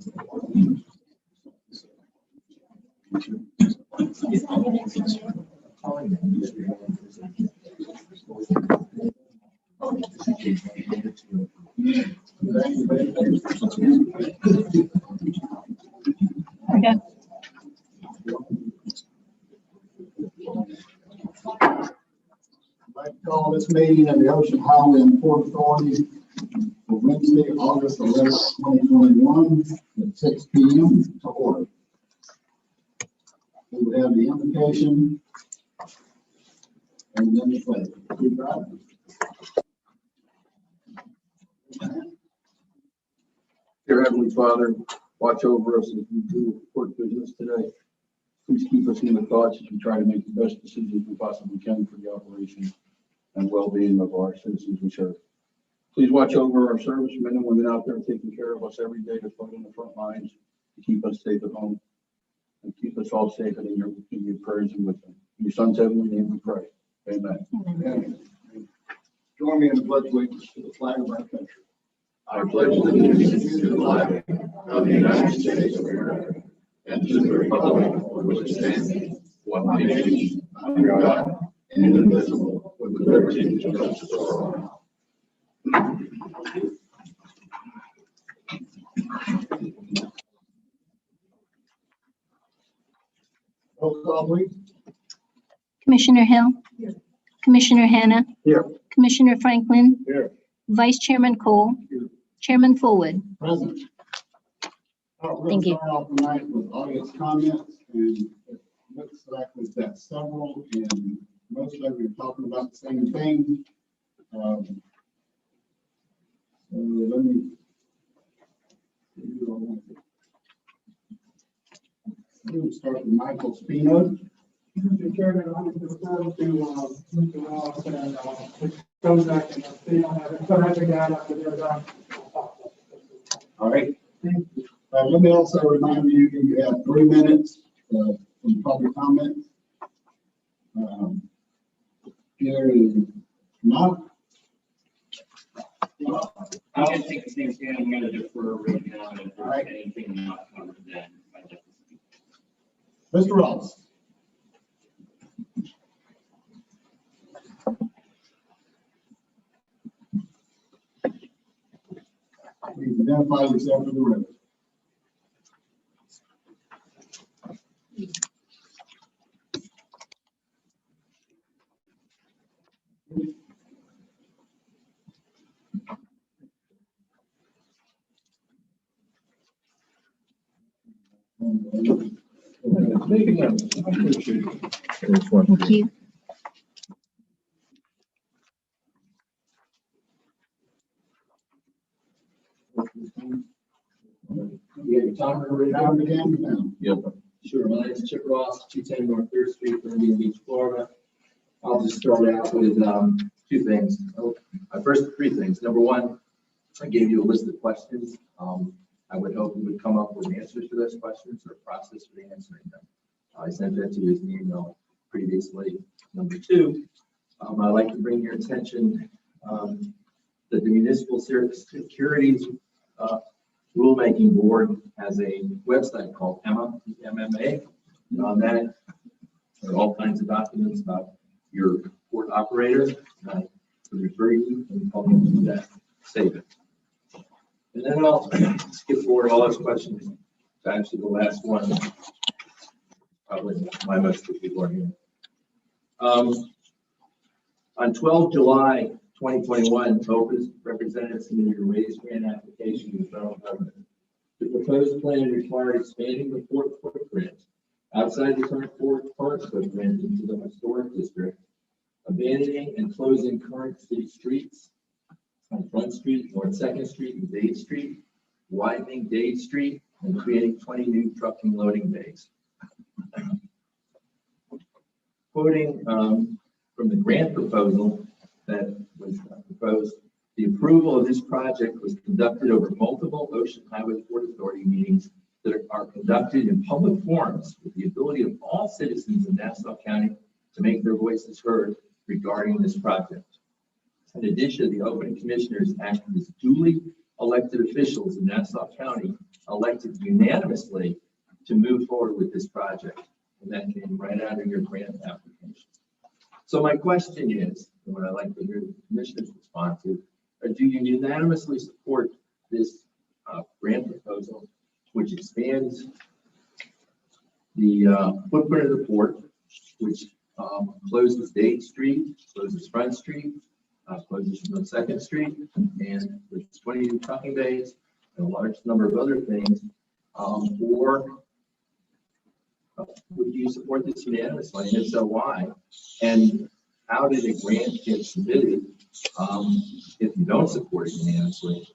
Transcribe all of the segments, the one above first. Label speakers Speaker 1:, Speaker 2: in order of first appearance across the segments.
Speaker 1: Okay.
Speaker 2: I'd like to call this meeting of the Ocean Highway and Port Authority for Wednesday, August 11th, 2021 at 6 p.m. to order. We will have the invocation and then the pledge.
Speaker 3: Dear Heavenly Father, watch over us as we do court business today. Please keep us in the thoughts as we try to make the best decisions we possibly can for the operation and well-being of our citizens we serve. Please watch over our servicemen and women out there taking care of us every day to fight on the front lines, to keep us safe at home, and keep us all safe and in your prayers and with them. In your Son's heavenly name we pray. Amen.
Speaker 2: Amen. Join me in the pledge of allegiance to the flag of our country.
Speaker 3: I pledge allegiance to the flag of the United States of America and to the republic for which it stands, one nation, under God, indivisible, with liberty and justice for all.
Speaker 2: Roll call, please.
Speaker 1: Commissioner Hill. Here. Commissioner Hanna.
Speaker 3: Here.
Speaker 1: Commissioner Franklin.
Speaker 3: Here.
Speaker 1: Vice Chairman Cole.
Speaker 3: Here.
Speaker 1: Chairman Fullwood.
Speaker 2: Present. We're
Speaker 1: Thank
Speaker 2: going to
Speaker 1: you.
Speaker 2: start off tonight with audience comments, and it looks like we've got several, and most of you are talking about the same thing. So let me. We'll start with Michael Spino.
Speaker 4: Mr. Chairman, I would defer to Mr. Ross and Kozak and Phil having that after they're done.
Speaker 2: All right. Let me also remind you, you have 3 minutes for public comment. Here is not.
Speaker 5: I'm going to take the same stand. I'm going to defer right now. And if
Speaker 2: All right.
Speaker 5: there's anything not covered, then I'd like to speak.
Speaker 2: Mr. Ross. Please identify yourself for the record.
Speaker 1: Thank you.
Speaker 5: You got your timer ready?
Speaker 2: Now again, now.
Speaker 3: Yep.
Speaker 5: Sure. My name is Chip Ross, 210 North 3rd Street, Fernandina Beach, Florida. I'll just start out with 2 things. First, 3 things. Number 1, I gave you a list of questions. I would hope you would come up with answers to those questions or a process for answering them. I sent that to you as an email previously. Number 2, I'd like to bring your attention that the Municipal Securities Rulemaking Board has a website called MMA. And on that are all kinds of documents about your court operator. I would refer you and call them to that statement. And then I'll skip forward all those questions to actually the last one. Probably my most of the people are here. On 12 July 2021, OHPA's representative submitted a raised grant application to the federal government. The proposed plan required expanding the port footprint outside the current port footprint into the historic district, abandoning and closing current city streets on Front Street, North 2nd Street, and Dade Street, widening Dade Street, and creating 20 new trucking loading bays. Quoting from the grant proposal that was proposed, the approval of this project was conducted over multiple Ocean Highway Port Authority meetings that are conducted in public forums with the ability of all citizens in Nassau County to make their voices heard regarding this project. In addition, the opening commissioners acted as duly elected officials in Nassau County elected unanimously to move forward with this project. And that came right out of your grant application. So my question is, and what I'd like to hear the commissioners respond to, do you unanimously support this grant proposal, which expands the footprint of the port, which closes Dade Street, closes Front Street, closes from 2nd Street, and with 22 trucking bays and a large number of other things, or would you support this unanimously? And if so, why? And how did a grant get submitted if you don't support it unanimously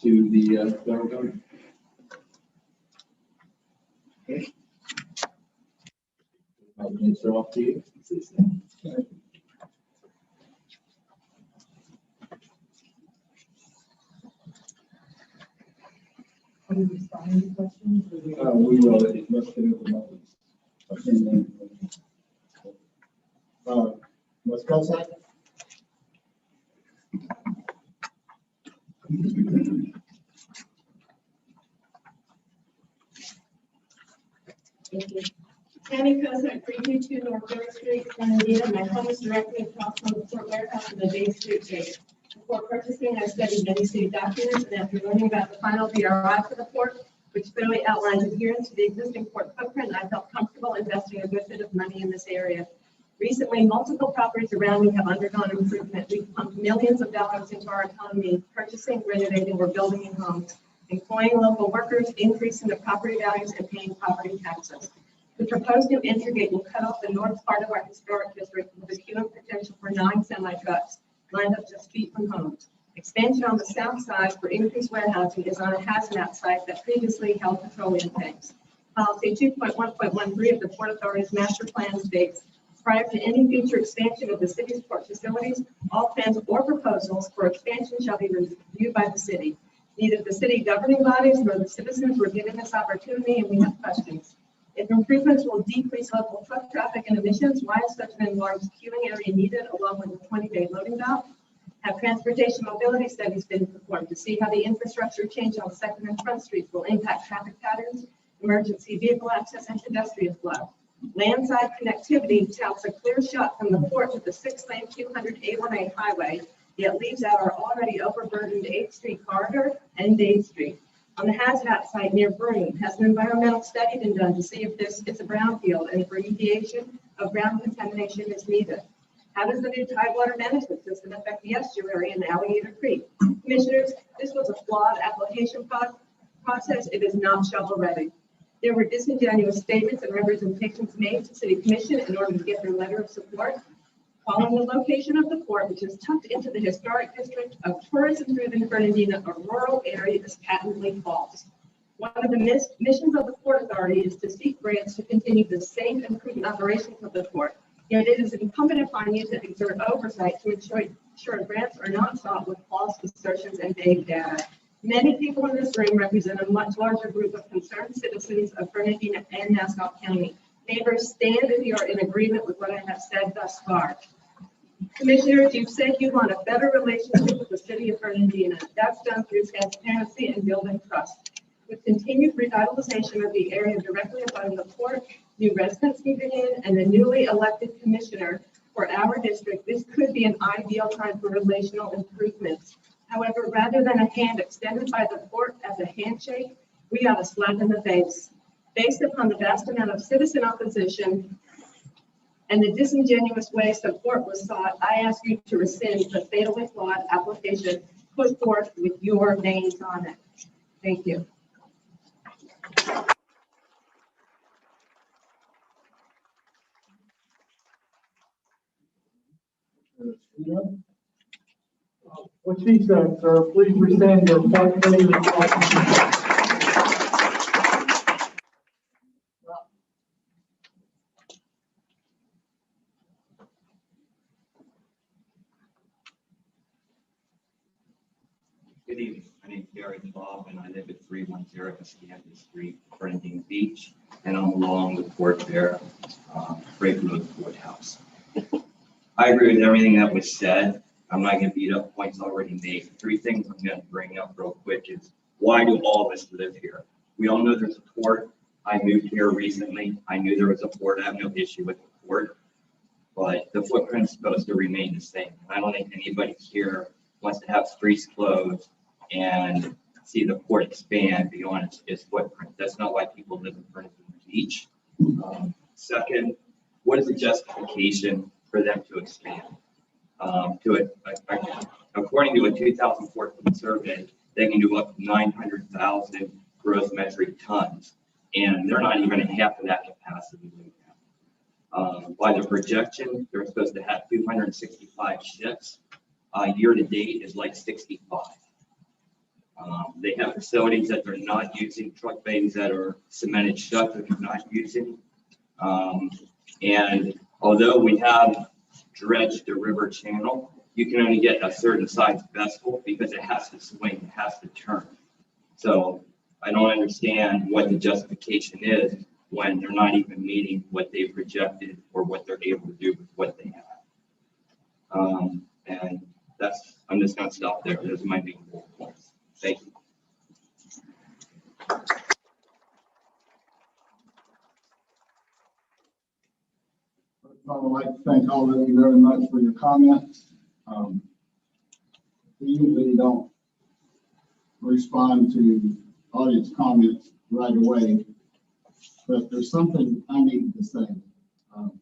Speaker 5: to the federal government? Okay. I'll answer off to you.
Speaker 6: Are we responding to questions?
Speaker 3: We will, let's get into that.
Speaker 2: Ms. Cossack?
Speaker 6: Thank you. Tammy Cossack, 322 North 3rd Street, Fernandina. My home is directly across from the Fort Warehouse and the Dade Street gate. Before purchasing, I studied many city documents, and after learning about the final BRI for the port, which clearly outlines adherence to the existing port footprint, I felt comfortable investing a good bit of money in this area. Recently, multiple properties around me have undergone improvement. We've pumped millions of dollars into our economy, purchasing, renovating, or building new homes, employing local workers, increasing the property values, and paying property taxes. The proposed new entry gate will cut off the north part of our historic district with a queuing potential for 9 semi-trucks lined up just feet from homes. Expansion on the south side for increased warehousing is on a hazmat site that previously held petroleum tanks. Policy 2.1.13 of the Port Authority's master plan states, prior to any future expansion of the city's port facilities, all plans or proposals for expansion shall be reviewed by the city. Neither the city governing bodies nor the citizens were given this opportunity, and we have questions. If improvements will decrease local truck traffic and emissions, why is such an enlarged queuing area needed along with a 20-day loading dock? Have transportation mobility studies been performed to see how the infrastructure change on 2nd and Front Streets will impact traffic patterns, emergency vehicle access, and pedestrian flow? Landside connectivity touts a clear shot from the port to the 6-lane 200A1A highway, yet leaves out our already overburdened 8th Street corridor and Dade Street. On the hazmat site near Broome, has an environmental study been done to see if this is a brownfield and if remediation of ground contamination is needed? How does the new tidewater management system affect the estuary in Alligator Creek? Commissioners, this was a flawed application process. It is not shovel ready. There were disingenuous statements and representations made to City Commission in order to get their letter of support. Following the location of the port, which is tucked into the historic district of tourism-driven Fernandina, a rural area, is patently false. One of the missions of the Port Authority is to seek grants to continue the safe and prudent operations of the port. Yet it is incumbent upon you to exert oversight to ensure grants are not sought with false assertions and vague data. Many people in this room represent a much larger group of concerned citizens of Fernandina and Nassau County. Neighbors, stand if you are in agreement with what I have said thus far. Commissioners, you've said you want a better relationship with the city of Fernandina. That's done through transparency and building trust. With continued revitalization of the area directly above the port, new residents moving in, and a newly elected commissioner for our district, this could be an ideal time for relational improvements. However, rather than a hand extended by the port as a handshake, we got a slap in the face. Based upon the vast amount of citizen opposition and the disingenuous way support was sought, I ask you to rescind the fatally flawed application put forth with your names on it. Thank you.
Speaker 4: What she said, sir, please rescind your point made.
Speaker 7: Good evening. My name is Gary Bob, and I live at 310 Escambia Street, Fernandina Beach, and I'm along the port there, right below the courthouse. I agree with everything that was said. I'm not going to beat up points already made. 3 things I'm going to bring up real quick is why do all of us live here? We all know there's a port. I moved here recently. I knew there was a port. I have no issue with the port, but the footprint's supposed to remain the same. I don't think anybody here wants to have streets closed and see the port expand beyond its footprint. That's not why people live in Fernandina Beach. Second, what is the justification for them to expand? According to a 2014 survey, they can do up to 900,000 gross metric tons, and they're not even at half of that capacity right now. By the projection, they're supposed to have 265 ships. Year to date is like 65. They have facilities that they're not using, truck bays that are cemented shut that they're not using. And although we have dredged the river channel, you can only get a certain size vessel because it has to swing, it has to turn. So I don't understand what the justification is when they're not even meeting what they projected or what they're able to do with what they have. And I'm just gonna stop there. Those are my main points. Thank you.
Speaker 2: I would like to thank all of you very much for your comments. We usually don't respond to audience comments right away, but there's something I need to say. And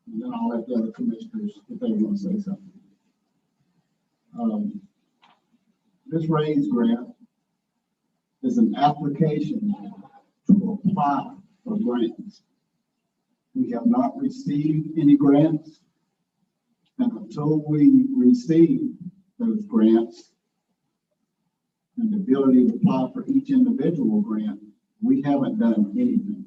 Speaker 2: then I'll let the other commissioners, if they want to say something. This RAISE grant is an application to apply for grants. We have not received any grants, and until we receive those grants and the ability to apply for each individual grant, we haven't done anything.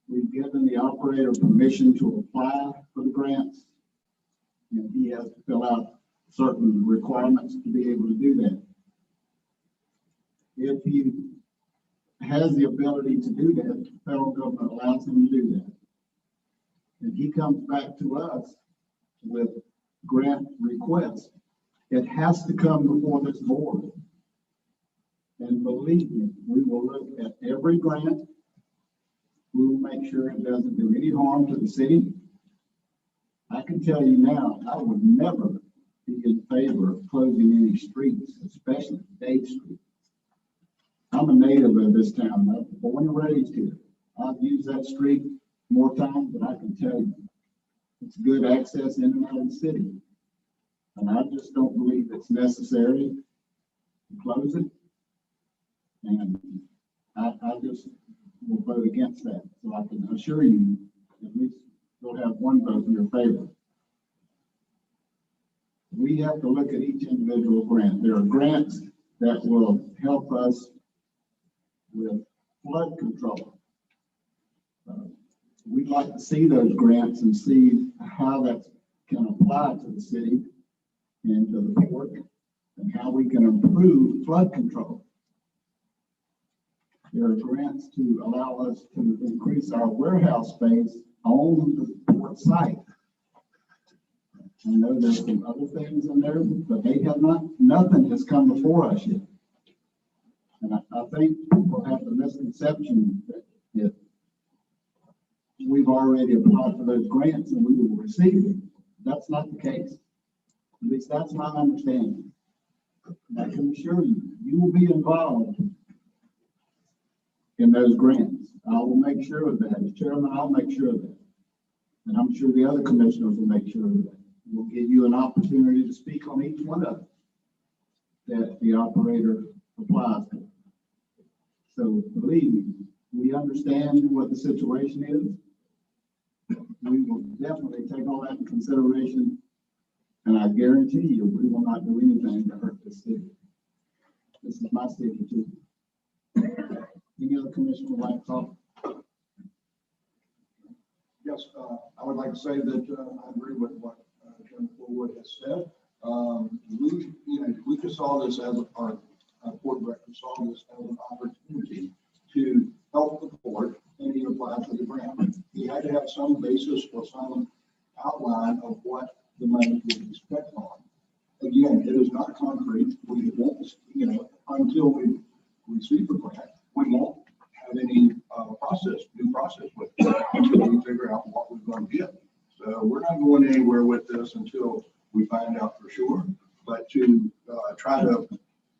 Speaker 2: We've given the operator permission to apply for the grants, and he has to fill out certain requirements to be able to do that. If he has the ability to do that, the federal government allows him to do that. And he comes back to us with grant requests, it has to come before this board. And believe me, we will look at every grant. We will make sure it doesn't do any harm to the city. I can tell you now, I would never be in favor of closing any streets, especially Dave Street. I'm a native of this town. I was born and raised here. I've used that street more times than I can tell you. It's good access in and out of the city. And I just don't believe it's necessary to close it. And I just will vote against that. So I can assure you, at least you'll have one vote in your favor. We have to look at each individual grant. There are grants that will help us with flood control. We'd like to see those grants and see how that can apply to the city and to the port and how we can improve flood control. There are grants to allow us to increase our warehouse space on the port site. I know there's some other things in there, but they have not, nothing has come before us yet. And I think we'll have the misconception that if we've already applied for those grants and we will receive them. That's not the case. At least that's my understanding. And I can assure you, you will be involved in those grants. I will make sure of that. As chairman, I'll make sure of that. And I'm sure the other commissioners will make sure of that. We'll give you an opportunity to speak on each one of them that the operator applies for. So believe me, we understand what the situation is. We will definitely take all that into consideration. And I guarantee you, we will not do anything to hurt this city. This is my city too. Any other commissioner would like to talk?
Speaker 8: Yes, I would like to say that I agree with what Chairman Forward has said. We just saw this as our board director saw this as an opportunity to help the port, and he applied for the grant. He had to have some basis or some outline of what the money would be spent on. Again, it is not concrete. We won't, until we receive a grant, we won't have any due process with it until we figure out what we're going to get. So we're not going anywhere with this until we find out for sure. But to try to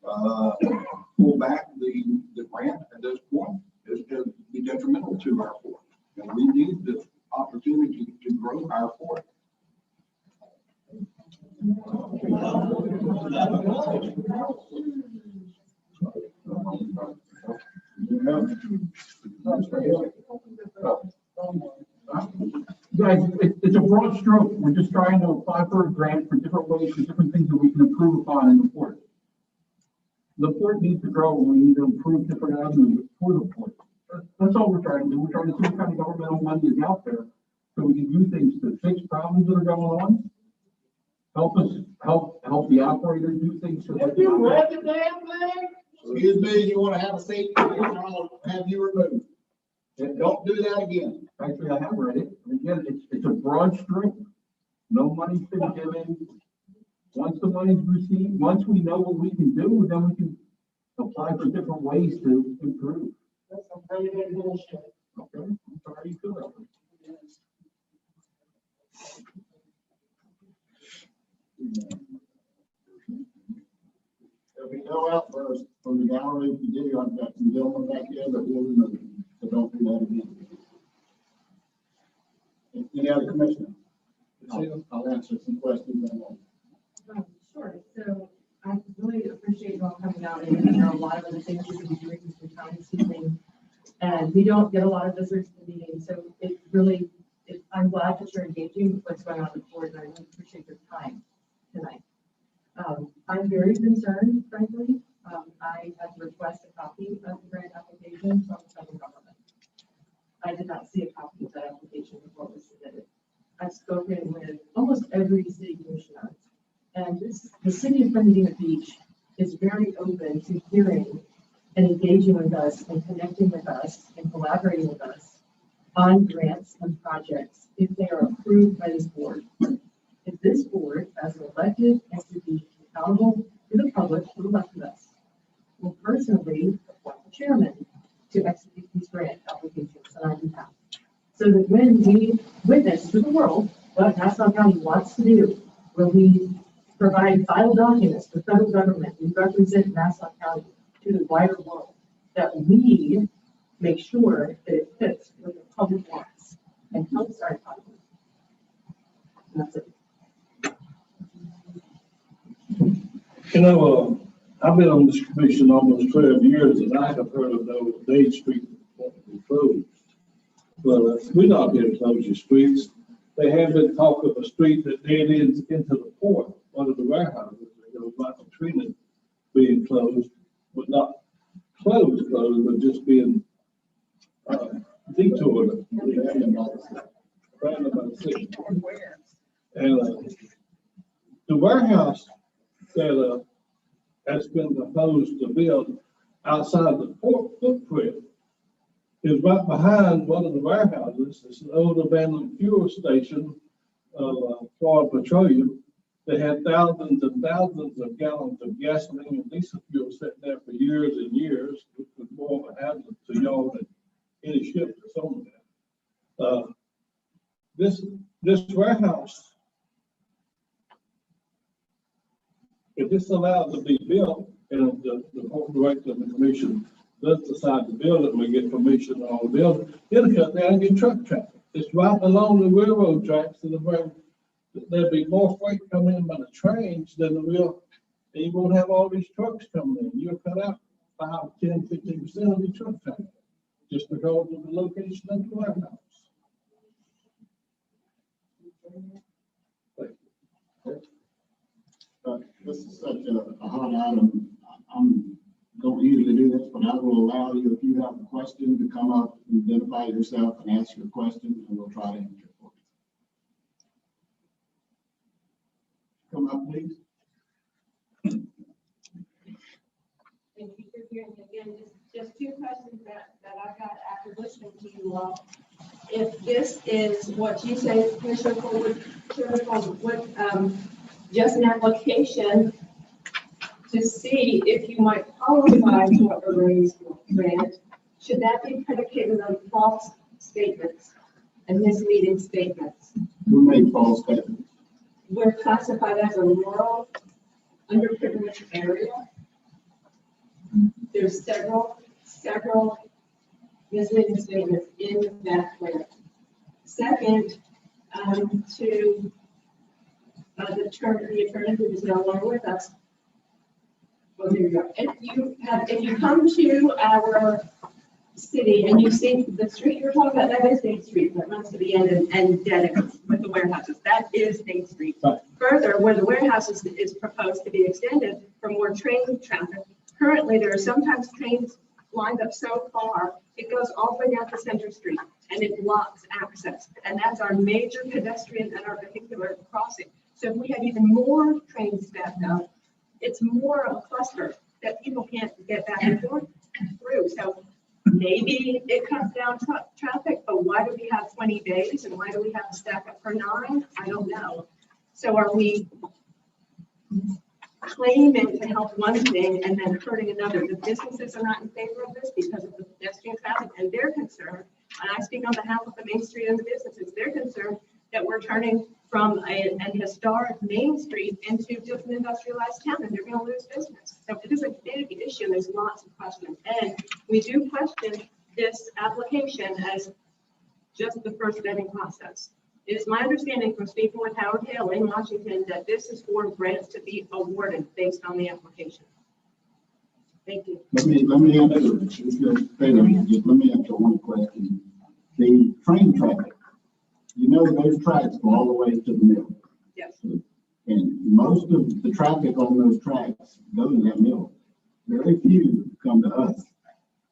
Speaker 8: pull back the grant at this point is going to be detrimental to our port. And we need the opportunity to grow our port.
Speaker 9: Guys, it's a broad stroke. We're just trying to apply for a grant for different ways, for different things that we can improve upon in the port. The port needs to grow, and we need to improve different avenues for the port. That's all we're trying to do. We're trying to see what kind of governmental money is out there, so we can do things to fix problems that are going on. Help the operator do things. So
Speaker 2: If you read the damn thing, excuse me, you want to have a seat, I'll have you removed. And don't do that again.
Speaker 9: Actually, I have read it. And again, it's a broad stroke. No money's been given. Once the money's received, once we know what we can do, then we can apply for different ways to improve.
Speaker 4: That's some very big bullshit.
Speaker 9: Okay, I'm sorry you feel that way.
Speaker 2: There'll be no outburst from the gallery. If you do, I've got some gentlemen back here that will remove you. So don't do that again. Any other commissioner? I'll answer some questions.
Speaker 10: Sure. So I really appreciate you all coming out, and there are a lot of other things you can be doing with your time this evening. And we don't get a lot of visitors to the meeting, so I'm glad that you're engaging with what's going on in the board, and I really appreciate your time tonight. I'm very concerned, frankly. I had to request a copy of the grant application from the federal government. I did not see a copy of that application before it was submitted. I've spoken with almost every city commissioner, and the city of Fernandina Beach is very open to hearing and engaging with us and connecting with us and collaborating with us on grants and projects if they are approved by this board. If this board, as an elected entity accountable to the public who elected us, will personally appoint the chairman to execute these grant applications on our behalf. So that when we witness to the world what Nassau County wants to do, when we provide vital documents to the federal government, we represent Nassau County to the wider world, that we make sure that it fits what the public wants and helps our economy. And that's it.
Speaker 11: You know, I've been on this commission almost 12 years, and I have heard of no Dade Street want to be closed. But we're not going to close your streets. They have been talking of a street that dead ends into the port, one of the warehouses. There was like Katrina being closed, but not closed, but just being detoured. And the warehouse that has been proposed to build outside the port footprint is right behind one of the warehouses. It's an old abandoned fuel station of Florida Petroleum. They had thousands and thousands of gallons of gasoline and diesel fuel sitting there for years and years, which was more of a hazard to y'all than any ship that's on there. This warehouse, if this allowed to be built, and the board director of the commission does decide to build it, we get permission on the building, it'll cut down and get truck traffic. It's right along the railroad tracks, and there'll be more freight coming in by the trains than the real, and you won't have all these trucks coming in. You'll cut out 5, 10, 15% of the truck traffic just because of the location of the warehouse.
Speaker 2: This is such a hot item. Don't usually do this, but I will allow you, if you have a question, to come up, identify yourself and ask your question, and we'll try to answer it for you. Come up, please.
Speaker 6: Thank you for hearing me again. Just two questions that I got after listening to you all. If this is what you say, Commissioner Cole, just an application to see if you might qualify for a raise grant. Should that be predicated on false statements and misleading statements?
Speaker 2: Who made false statements?
Speaker 6: We're classified as a rural, underprivileged area. There's several misleading statements in that grant. Second, to the attorney who is no longer with us. Well, there you go. If you come to our city and you see the street you're talking about, that is State Street that runs to the end and dead ends with the warehouses. That is State Street.
Speaker 9: Right.
Speaker 6: Further, where the warehouses is proposed to be extended for more train traffic. Currently, there are sometimes trains lined up so far, it goes all the way down to Center Street and it blocks access. And that's our major pedestrian and our vehicular crossing. So if we had even more trains stacked up, it's more of a cluster that people can't get back and forth through. So maybe it cuts down traffic, but why do we have 20 days and why do we have to stack up for 9? I don't know. So are we claiming to help one thing and then hurting another? The businesses are not in favor of this because of the pedestrian traffic and they're concerned, and I speak on behalf of the Main Street and the businesses, they're concerned that we're turning from an historic Main Street into just an industrialized town and they're going to lose business. So it is a big issue. There's lots of questions. And we do question this application as just the first vetting process. It is my understanding from speaking with Howard Hale in Washington that this is for grants to be awarded based on the application. Thank you.
Speaker 2: Let me answer one question. The train traffic, you know, those tracks go all the way to the mill.
Speaker 6: Yes.
Speaker 2: And most of the traffic on those tracks go to that mill. Very few come to us.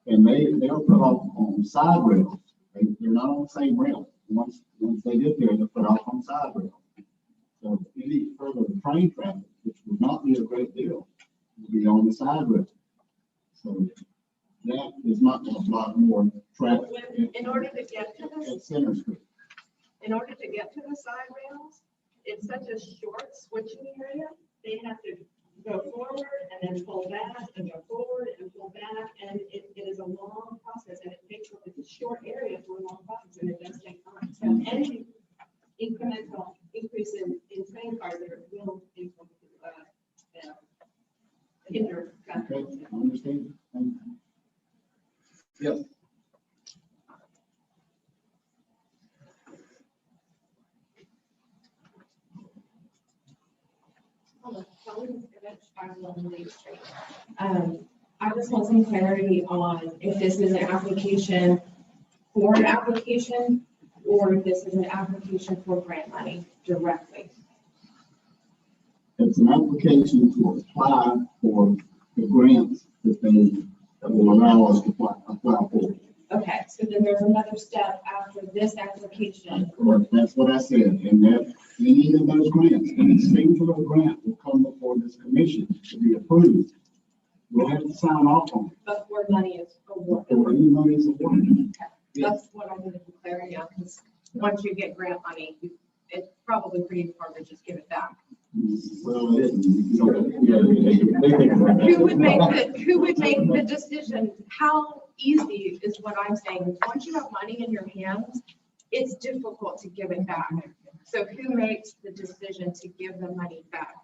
Speaker 2: And they're put off on side rails. They're not on the same rail. Once they get there, they're put off on side rails. So any further train traffic, which would not be a great deal, will be on the side rail. So that is not going to block more traffic.
Speaker 6: In order to get to this,
Speaker 2: at Center Street.
Speaker 6: in order to get to the side rails, it's such a short switching area. They have to go forward and then pull back and go forward and pull back. And it is a long process and it's a short area for a long process and it does take time. So any incremental increase in train cars there will hinder traffic.
Speaker 2: Okay, I understand. Thank you. Yes.
Speaker 10: Hello, I just want some clarity on if this is an application for an application or if this is an application for grant money directly.
Speaker 2: It's an application to apply for the grants that will allow us to apply for.
Speaker 10: Okay, so then there's another step after this application.
Speaker 2: Correct. That's what I said. And that any of those grants, any singular grant will come before this commission to be approved. We'll have to sign off on it.
Speaker 10: Before money is awarded.
Speaker 2: Before any money is awarded.
Speaker 10: That's what I needed for clarity on, because once you get grant money, it's probably pretty hard to just give it back.
Speaker 2: Well, it isn't.
Speaker 10: Who would make the decision? How easy is what I'm saying? Once you have money in your hands, it's difficult to give it back. So who makes the decision to give the money back?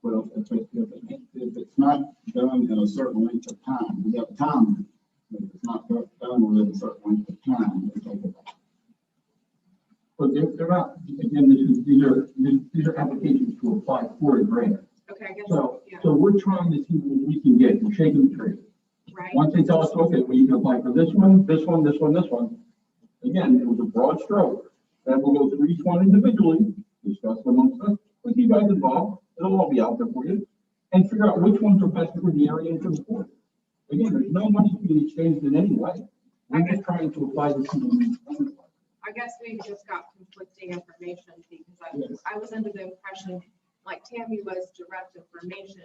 Speaker 2: Well, if it's not done in a certain length of time, we have time. If it's not done within a certain length of time, we take it back.
Speaker 9: But they're not, again, these are applications to apply for a grant.
Speaker 6: Okay, I guess,
Speaker 9: So,
Speaker 6: yeah,
Speaker 9: so we're trying to see what we can get, we're shaking the tree.
Speaker 6: right.
Speaker 9: Once they tell us, okay, well, you can apply for this one, this one, this one, this one. Again, it was a broad stroke. Then we'll go through each one individually, discuss amongst us, with you guys involved, it'll all be out there for you, and figure out which ones are best for the area and for the board. Again, there's no money to be exchanged in any way. We're just trying to apply this to.
Speaker 10: I guess we just got conflicting information because I was under the impression, like Tammy was direct information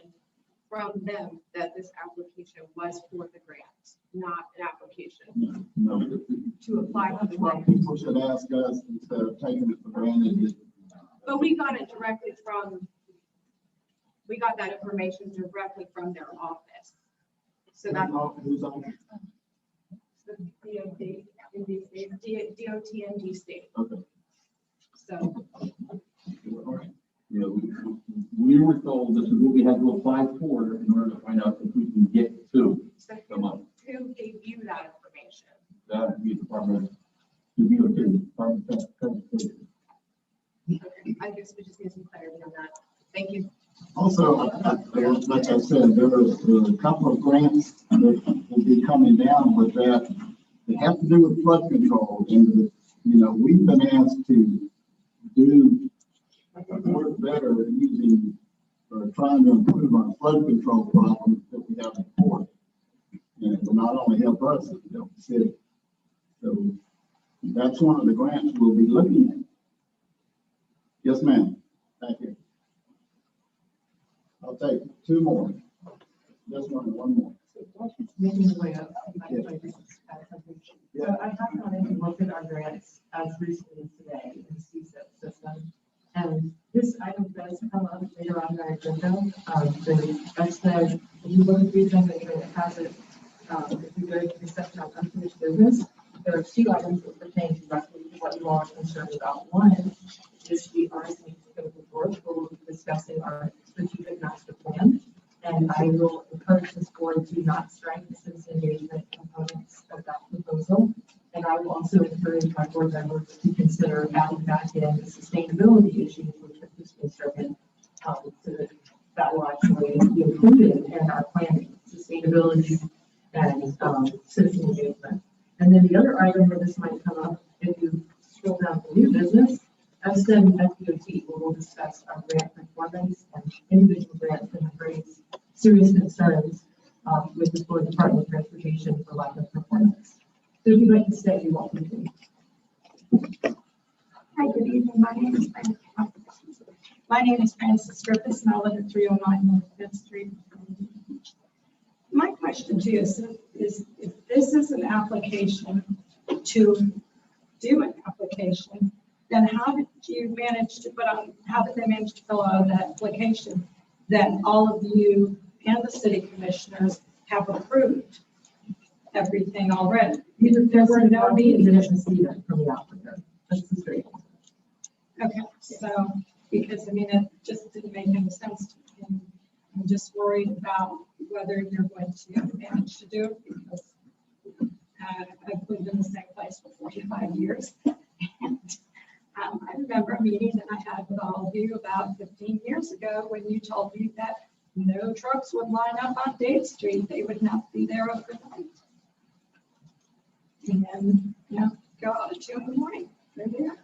Speaker 10: from them that this application was for the grant, not an application
Speaker 2: No.
Speaker 10: to apply for the
Speaker 2: Well,
Speaker 10: grant.
Speaker 2: people should ask us instead of taking it for granted.
Speaker 10: But we got it directly from
Speaker 6: We got that information directly from their office. So that's
Speaker 2: Who's on?
Speaker 6: the DOT in DC, DOT in DC.
Speaker 2: Okay.
Speaker 6: So,
Speaker 9: You know, we were told this is what we had to apply for in order to find out if we can get to
Speaker 6: so
Speaker 9: the money.
Speaker 6: who gave you that information?
Speaker 9: That would be Department, the DOT, Department of Transportation.
Speaker 6: Okay, I guess we just need some clarity on that. Thank you.
Speaker 2: Also, like I said, there was a couple of grants that will be coming down with that. They have to do with flood control, and, you know, we've been asked to do work better using, or trying to improve our flood control problems that we have in port. And it will not only help us, it will help the city. So that's one of the grants we'll be looking at. Yes, ma'am. Thank you. I'll take two more. This one and one more.
Speaker 10: Making the way up.
Speaker 2: Yeah.
Speaker 10: So I have gone in and looked at our grants as recently as today in the CSIP system. And this item does come up later on in our agenda. That said, if you look at the agenda, it has it, if you go to the section on unfinished business, there are two items that pertain directly to what you all are concerned about. One is the RSC scope of work, where we'll be discussing our strategic master plan. And I will encourage this board to not strike the citizen engagement components of that proposal. And I will also encourage my board members to consider adding back in the sustainability issues, which have just been stricken, so that will actually be included in our planning, sustainability and citizen engagement. And then the other item where this might come up, if you scroll down to new business, I've said FDOT, where we'll discuss our grant performance and individual grants that have raised serious concerns with the Florida Department of Transportation for lack of performance. So if you'd like to stay, you're welcome to.
Speaker 12: Hi, good evening. My name is Frances Griffiths, and I live at 309 North Fifth Street. My question to you is if this is an application to do an application, then how did you manage to how did they manage to fill out that application that all of you and the city commissioners have approved everything already?
Speaker 10: There were no meetings in either from the applicant. That's the straight.
Speaker 12: Okay, so, because I mean, it just didn't make any sense to me. I'm just worried about whether you're going to manage to do it because I've lived in the same place for 45 years. And I remember a meeting that I had with all of you about 15 years ago when you told me that no trucks would line up on Dade Street. They would not be there overnight. And, you know, go out at 2 in the morning. They're there.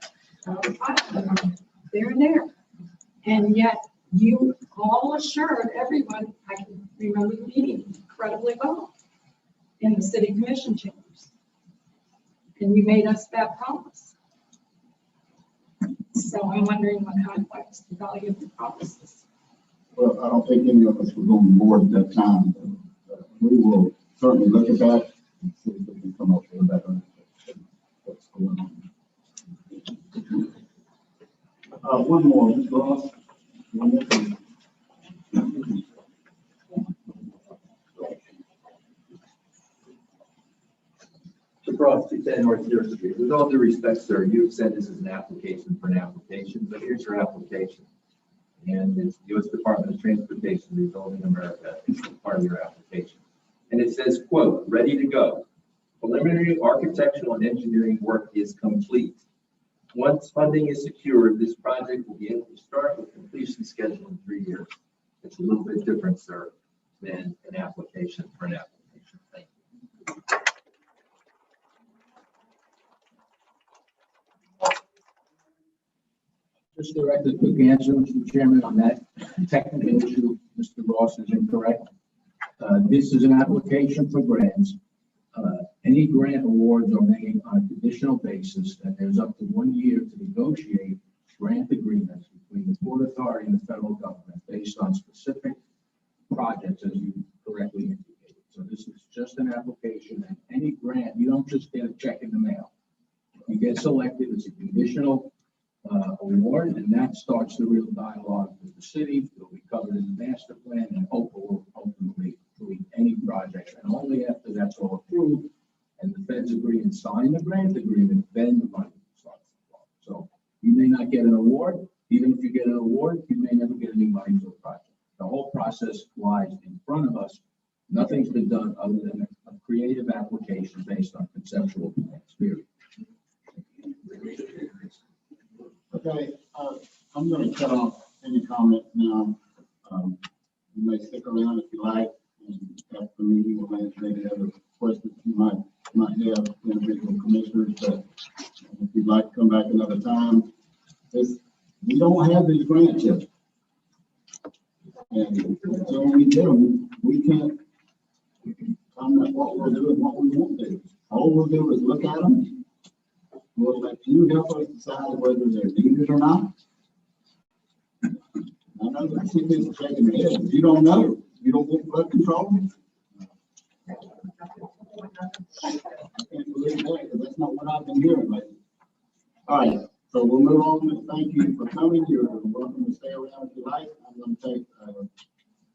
Speaker 12: 5, they're there. And yet you all assured everyone, I can remember the meeting incredibly well in the city commission chambers. And you made us that promise. So I'm wondering what conflicts the value of the promises.
Speaker 2: Well, I don't think any of us were on board at that time. We will certainly look at that and see if we can come up with a better what's going on. One more, Mr. Ross. One more.
Speaker 5: Across 210 North Third Street. With all due respect, sir, you have said this is an application for an application, but here's your application. And it's U.S. Department of Transportation, Rebuilding America, is part of your application. And it says, quote, ready to go. Preliminary architectural and engineering work is complete. Once funding is secured, this project will be able to start with completion schedule in 3 years. It's a little bit different, sir, than an application for an application. Thank you.
Speaker 9: Just direct a quick answer, Mr. Chairman, on that technical issue. Mr. Ross is incorrect. This is an application for grants. Any grant awards are made on a conditional basis, and there's up to 1 year to negotiate grant agreements between the Port Authority and the federal government based on specific projects, as you correctly indicated. So this is just an application, and any grant, you don't just get a check in the mail. You get selected, it's a conditional
Speaker 3: award, and that starts the real dialogue with the city. It'll be covered in the master plan, and OHPA will ultimately approve any projects. And only after that's all approved and the feds agree and sign the grant agreement, then the money starts to flow. So you may not get an award. Even if you get an award, you may never get any money for the project. The whole process lies in front of us. Nothing's been done other than a creative application based on conceptual plans, period.
Speaker 2: Okay, I'm gonna cut off any comments now. You may stick around if you like, and after the meeting, we'll answer any other questions you might have, individual commissioners, but if you'd like to come back another time, we don't have these grants yet. And so when we get them, we can't comment what we're doing, what we won't do. All we'll do is look at them. We'll let you help us decide whether they're needed or not. I know that some people are shaking their head. You don't know. You don't want flood control. I can't believe that, because that's not what I've been hearing lately. All right, so we'll move on. Thank you for coming. You're welcome to stay around if you like. I'm going to take a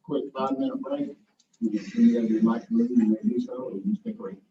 Speaker 2: quick 5-minute break. If any of you like to move, you may do so, or you can stick around.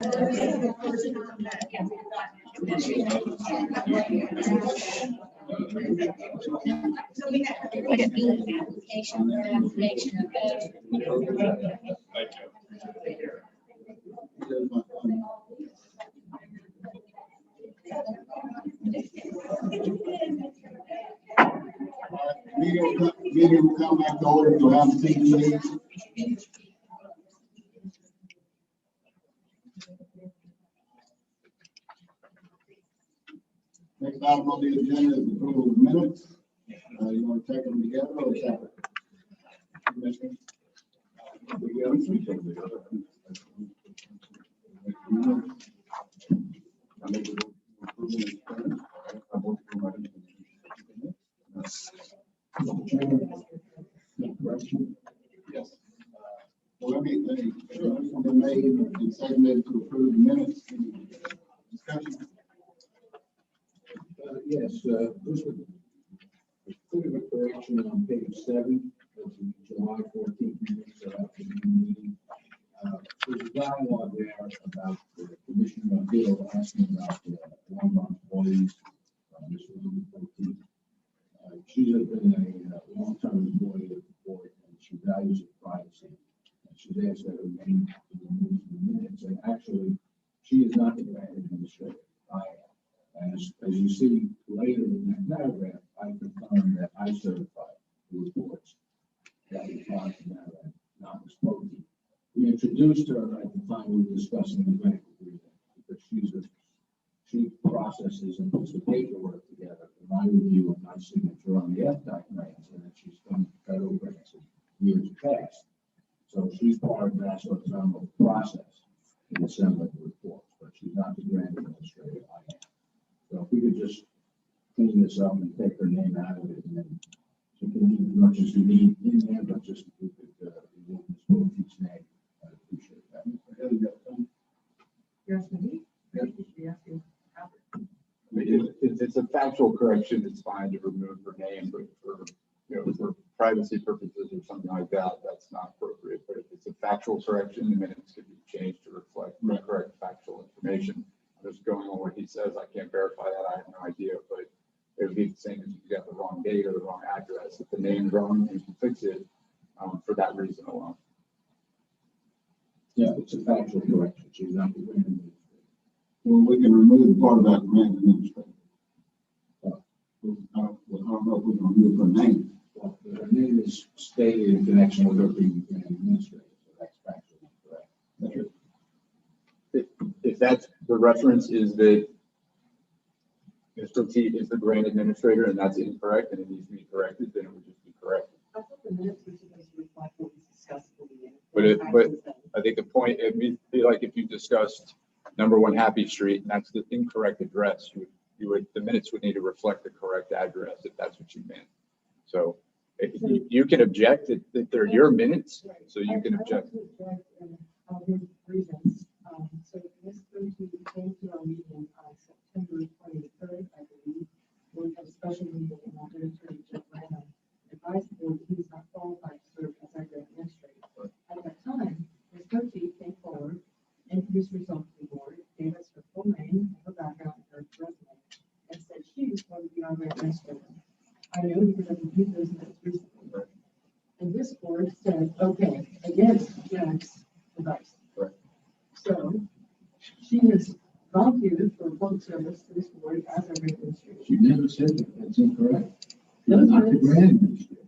Speaker 6: So we have to do the application or application
Speaker 2: Meeting will come back to order. You'll have a seat, please. Next item on the agenda is approval of minutes. You want to take them together or separate? Commissioner? Yes. Well, let me, motion been made and seconded to approve the minutes. Any discussion?
Speaker 13: Yes, this was a bit of a correction on page 7, of the July 14th minutes after the meeting. There's a dialogue there about the Commissioner Bill asking about the Lombard employees. This was on the 14th. She has been a long-time employee of the board, and she values her privacy. And she's asked that her name be removed from the minutes, and actually, she is not the grant administrator. I am. As you see later in that paragraph, I confirm that I certify the reports that we filed from that end, not Ms. Bogey. We introduced her at the time we were discussing the grant agreement, because she processes and puts the paperwork together for my review and my signature on the FDOT grants, and that she's done federal grants in years past. So she's part of that sort of process in assembling the reports, but she's not the grant administrator. I am. So if we could just clean this up and take her name out of it, and then she can leave as much as you need in there, but just if we could remove Ms. Bogey's name, I'd appreciate that.
Speaker 10: You're asking me? Maybe you should be asking Albert.
Speaker 14: I mean, if it's a factual correction, it's fine to remove her name, but for privacy purposes or something like that, that's not appropriate. But if it's a factual correction, the minutes could be changed to reflect the correct factual information. I'm just going on what he says. I can't verify that. I have no idea, but it would be the same as if you got the wrong date or the wrong address. If the name's wrong, you can fix it for that reason alone.
Speaker 13: Yeah, it's a factual correction. She's not the grant administrator.
Speaker 2: Well, we can remove part of that grant administrator. I don't know if we can remove her name.
Speaker 13: Well, her name is stated in connection with her being grant administrator, so that's factually correct.
Speaker 2: That's it.
Speaker 14: If that's the reference is that Mr. T is the grant administrator and that's incorrect and it needs to be corrected, then it would just be corrected.
Speaker 10: I thought the minutes were supposed to reflect what was discussed in the meeting.
Speaker 14: But I think the point, it'd be like if you discussed #1 Happy Street and that's the incorrect address, the minutes would need to reflect the correct address if that's what you meant. So you can object that they're your minutes, so you can object.
Speaker 10: I'll give reasons. So Ms. Bogey came to our meeting on September 23rd, I believe. We had a special meeting and our Attorney Jeff Randall advised the board that he was not qualified to serve as our grant administrator. At that time, Ms. Bogey came forward, introduced herself to the board, gave us her full name, her background, her resume, and said she was going to be our grant administrator. I know because I've reviewed those minutes recently. And this board said, okay, against Jeff's advice.
Speaker 14: Right.
Speaker 10: So she has volunteered for public service to this board as our grant administrator.
Speaker 13: She never said that. That's incorrect. She's not the grant administrator.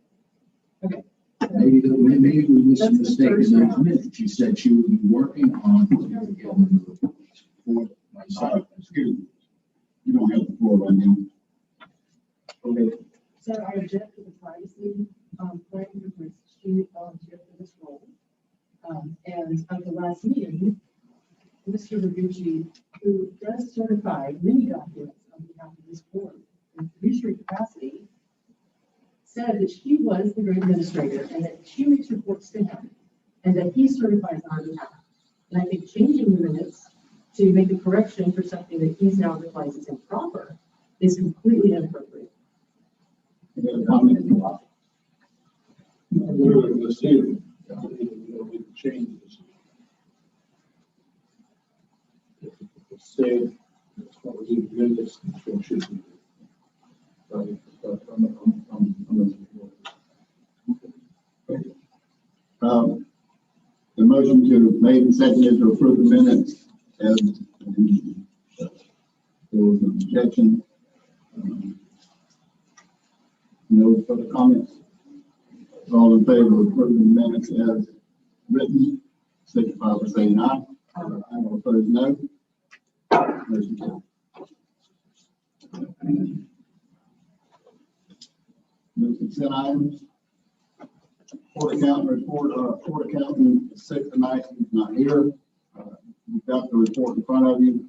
Speaker 10: Okay.
Speaker 13: Maybe we made some mistake in those minutes. She said she would be working on putting together the reports for myself.
Speaker 2: Excuse me. You don't have the floor right now.
Speaker 13: Okay.
Speaker 10: So I object to the privacy plan because she volunteered for this role. And at the last meeting, Mr. Noguchi, who does certify many documents on behalf of this board in fiduciary capacity, said that she was the grant administrator and that she makes reports to him and that he certifies on behalf. And I think changing the minutes to make a correction for something that he's now realized is improper is completely inappropriate.
Speaker 2: You got a comment in the box?
Speaker 11: We're in the city. We don't need to change this. said, that's what was in the minutes, that's what should be.
Speaker 2: The motion to made and seconded to approve the minutes as there was an objection. No further comments. All in favor of approving the minutes as written, signify by saying aye. All opposed, no. Motion carries. No consent items. Court accountant report, court accountant is sick tonight, he's not here. You've got the report in front of you.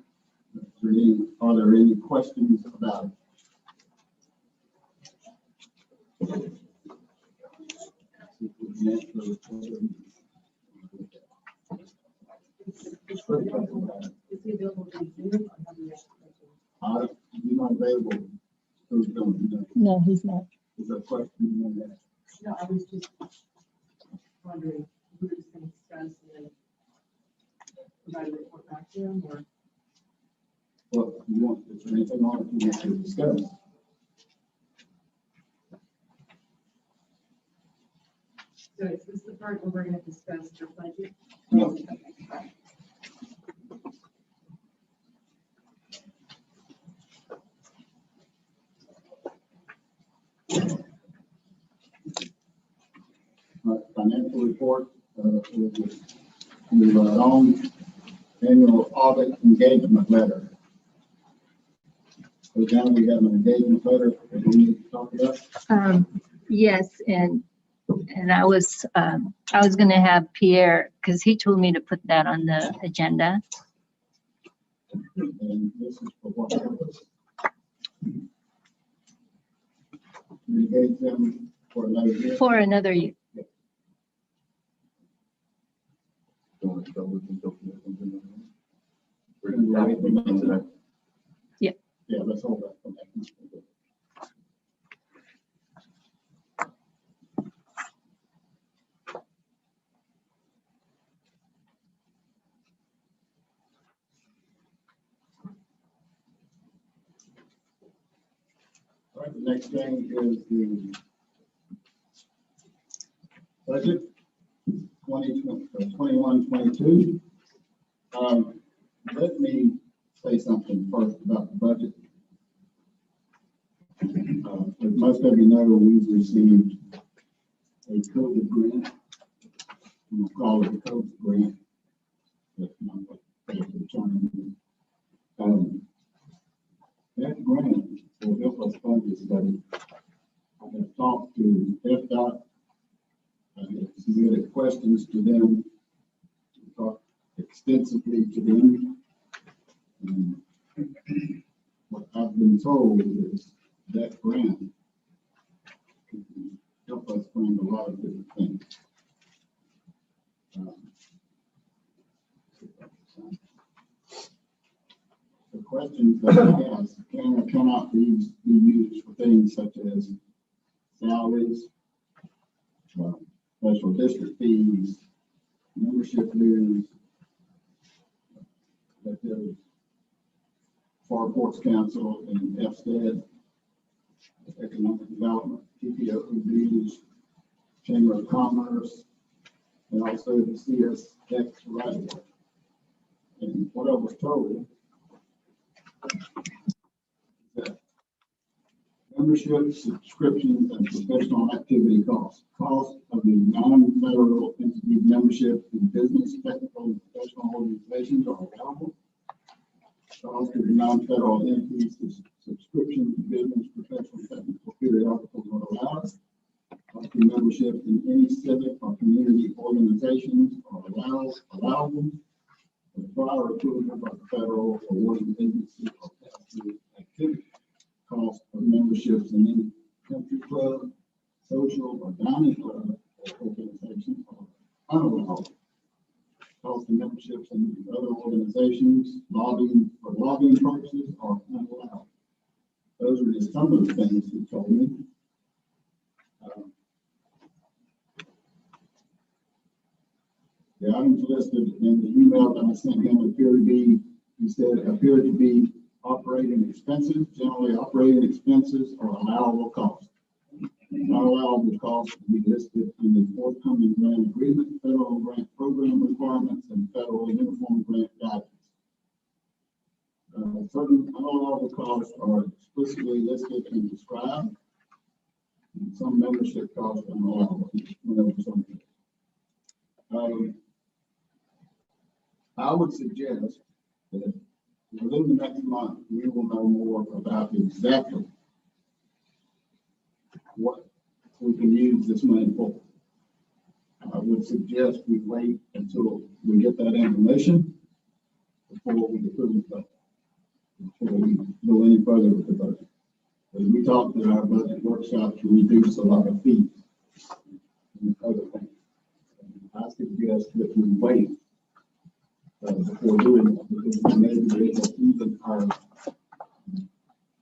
Speaker 2: Are there any questions about it? You're not available.
Speaker 1: No, he's not.
Speaker 2: Is there a question on that?
Speaker 10: No, I was just wondering, we were just going to discuss and then provide a report back to them, or?
Speaker 2: Well, you want, is there anything on it you want to discuss?
Speaker 10: So is this the part where we're going to discuss your budget?
Speaker 2: No. Financial report, the own annual audit engagement letter. So now we have an engagement letter that we need to talk about.
Speaker 1: Yes, and I was going to have Pierre, because he told me to put that on the agenda.
Speaker 2: And this is for what purpose? Engage them for another year.
Speaker 1: For another year. Yeah.
Speaker 2: Yeah, let's hold that for next. All right, the next thing is the budget 21-22. Let me say something first about the budget. As most of you know, we've received a COVID grant. We'll call it a COVID grant. That's not what they determined. That grant will help us fund this study. I have talked to FDOT. I have submitted questions to them, talked extensively to them. And what I've been told is that grant can help us fund a lot of different things. The questions that I ask can or cannot be used for things such as salaries, special district fees, membership dues, that there's Far Ports Council and FSTED, Economic Development, TPO dues, Chamber of Commerce, and also the CSX right away. And what I was told that membership, subscriptions, and professional activity costs of the non-federal entity membership in business, technical, and professional organizations are available. Cost of the non-federal entities, subscription to business, professional, technical periodicals are allowed. Cost of membership in any civic or community organizations are allowable. The prior approval by the federal awarding agency or pass-through activity. Cost of memberships in any country club, social or dining club or organization are unallowed. Cost of memberships in other organizations, lobbying for lobbying purposes are unallowed. Those are just some of the things he told me. The items listed in the email that I sent him appear to be He said appeared to be operating expenses. Generally, operating expenses are allowable costs. Not allowable costs to be listed in the forthcoming grant agreement, federal grant program requirements, and federal uniform grant guidance. Certain unallowable costs are explicitly listed and described. And some membership costs are allowable. I would suggest that within the next month, we will know more about exactly what we can use this money for. I would suggest we wait until we get that information before we approve the budget, before we go any further with the budget. As we talked in our budget workshop to reduce a lot of fees and other things. I suggest that we wait before doing that, because we may be able to even our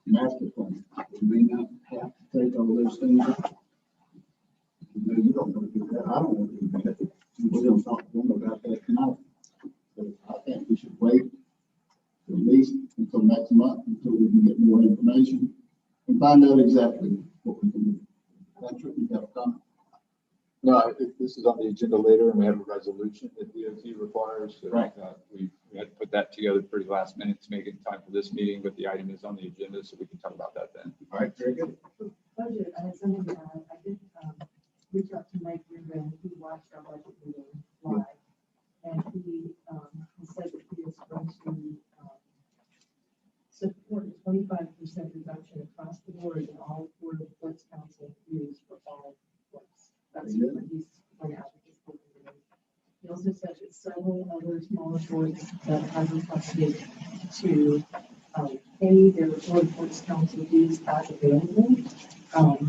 Speaker 2: master plan. We may not have to take all those things. You don't want to do that. I don't want to do that. We don't talk to them about that tonight. So I think we should wait at least until next month, until we can get more information and find out exactly what we can do. Patrick, you have a comment?
Speaker 14: No, this is on the agenda later, and we have a resolution that DOT requires. So,
Speaker 2: right.
Speaker 14: We had to put that together pretty last minute to make it in time for this meeting, but the item is on the agenda, so we can talk about that then.
Speaker 2: All right, very good.
Speaker 10: Budget, I had something to add. I did reach out to Mike Rubin, who watched our budget meeting live, and he said that he is going to support a 25% reduction across the board in all Board of Works Council fees for all works. That's what he's going out with this board meeting. He also said that several other smaller boards that have requested to pay their Board of Works Council fees as available.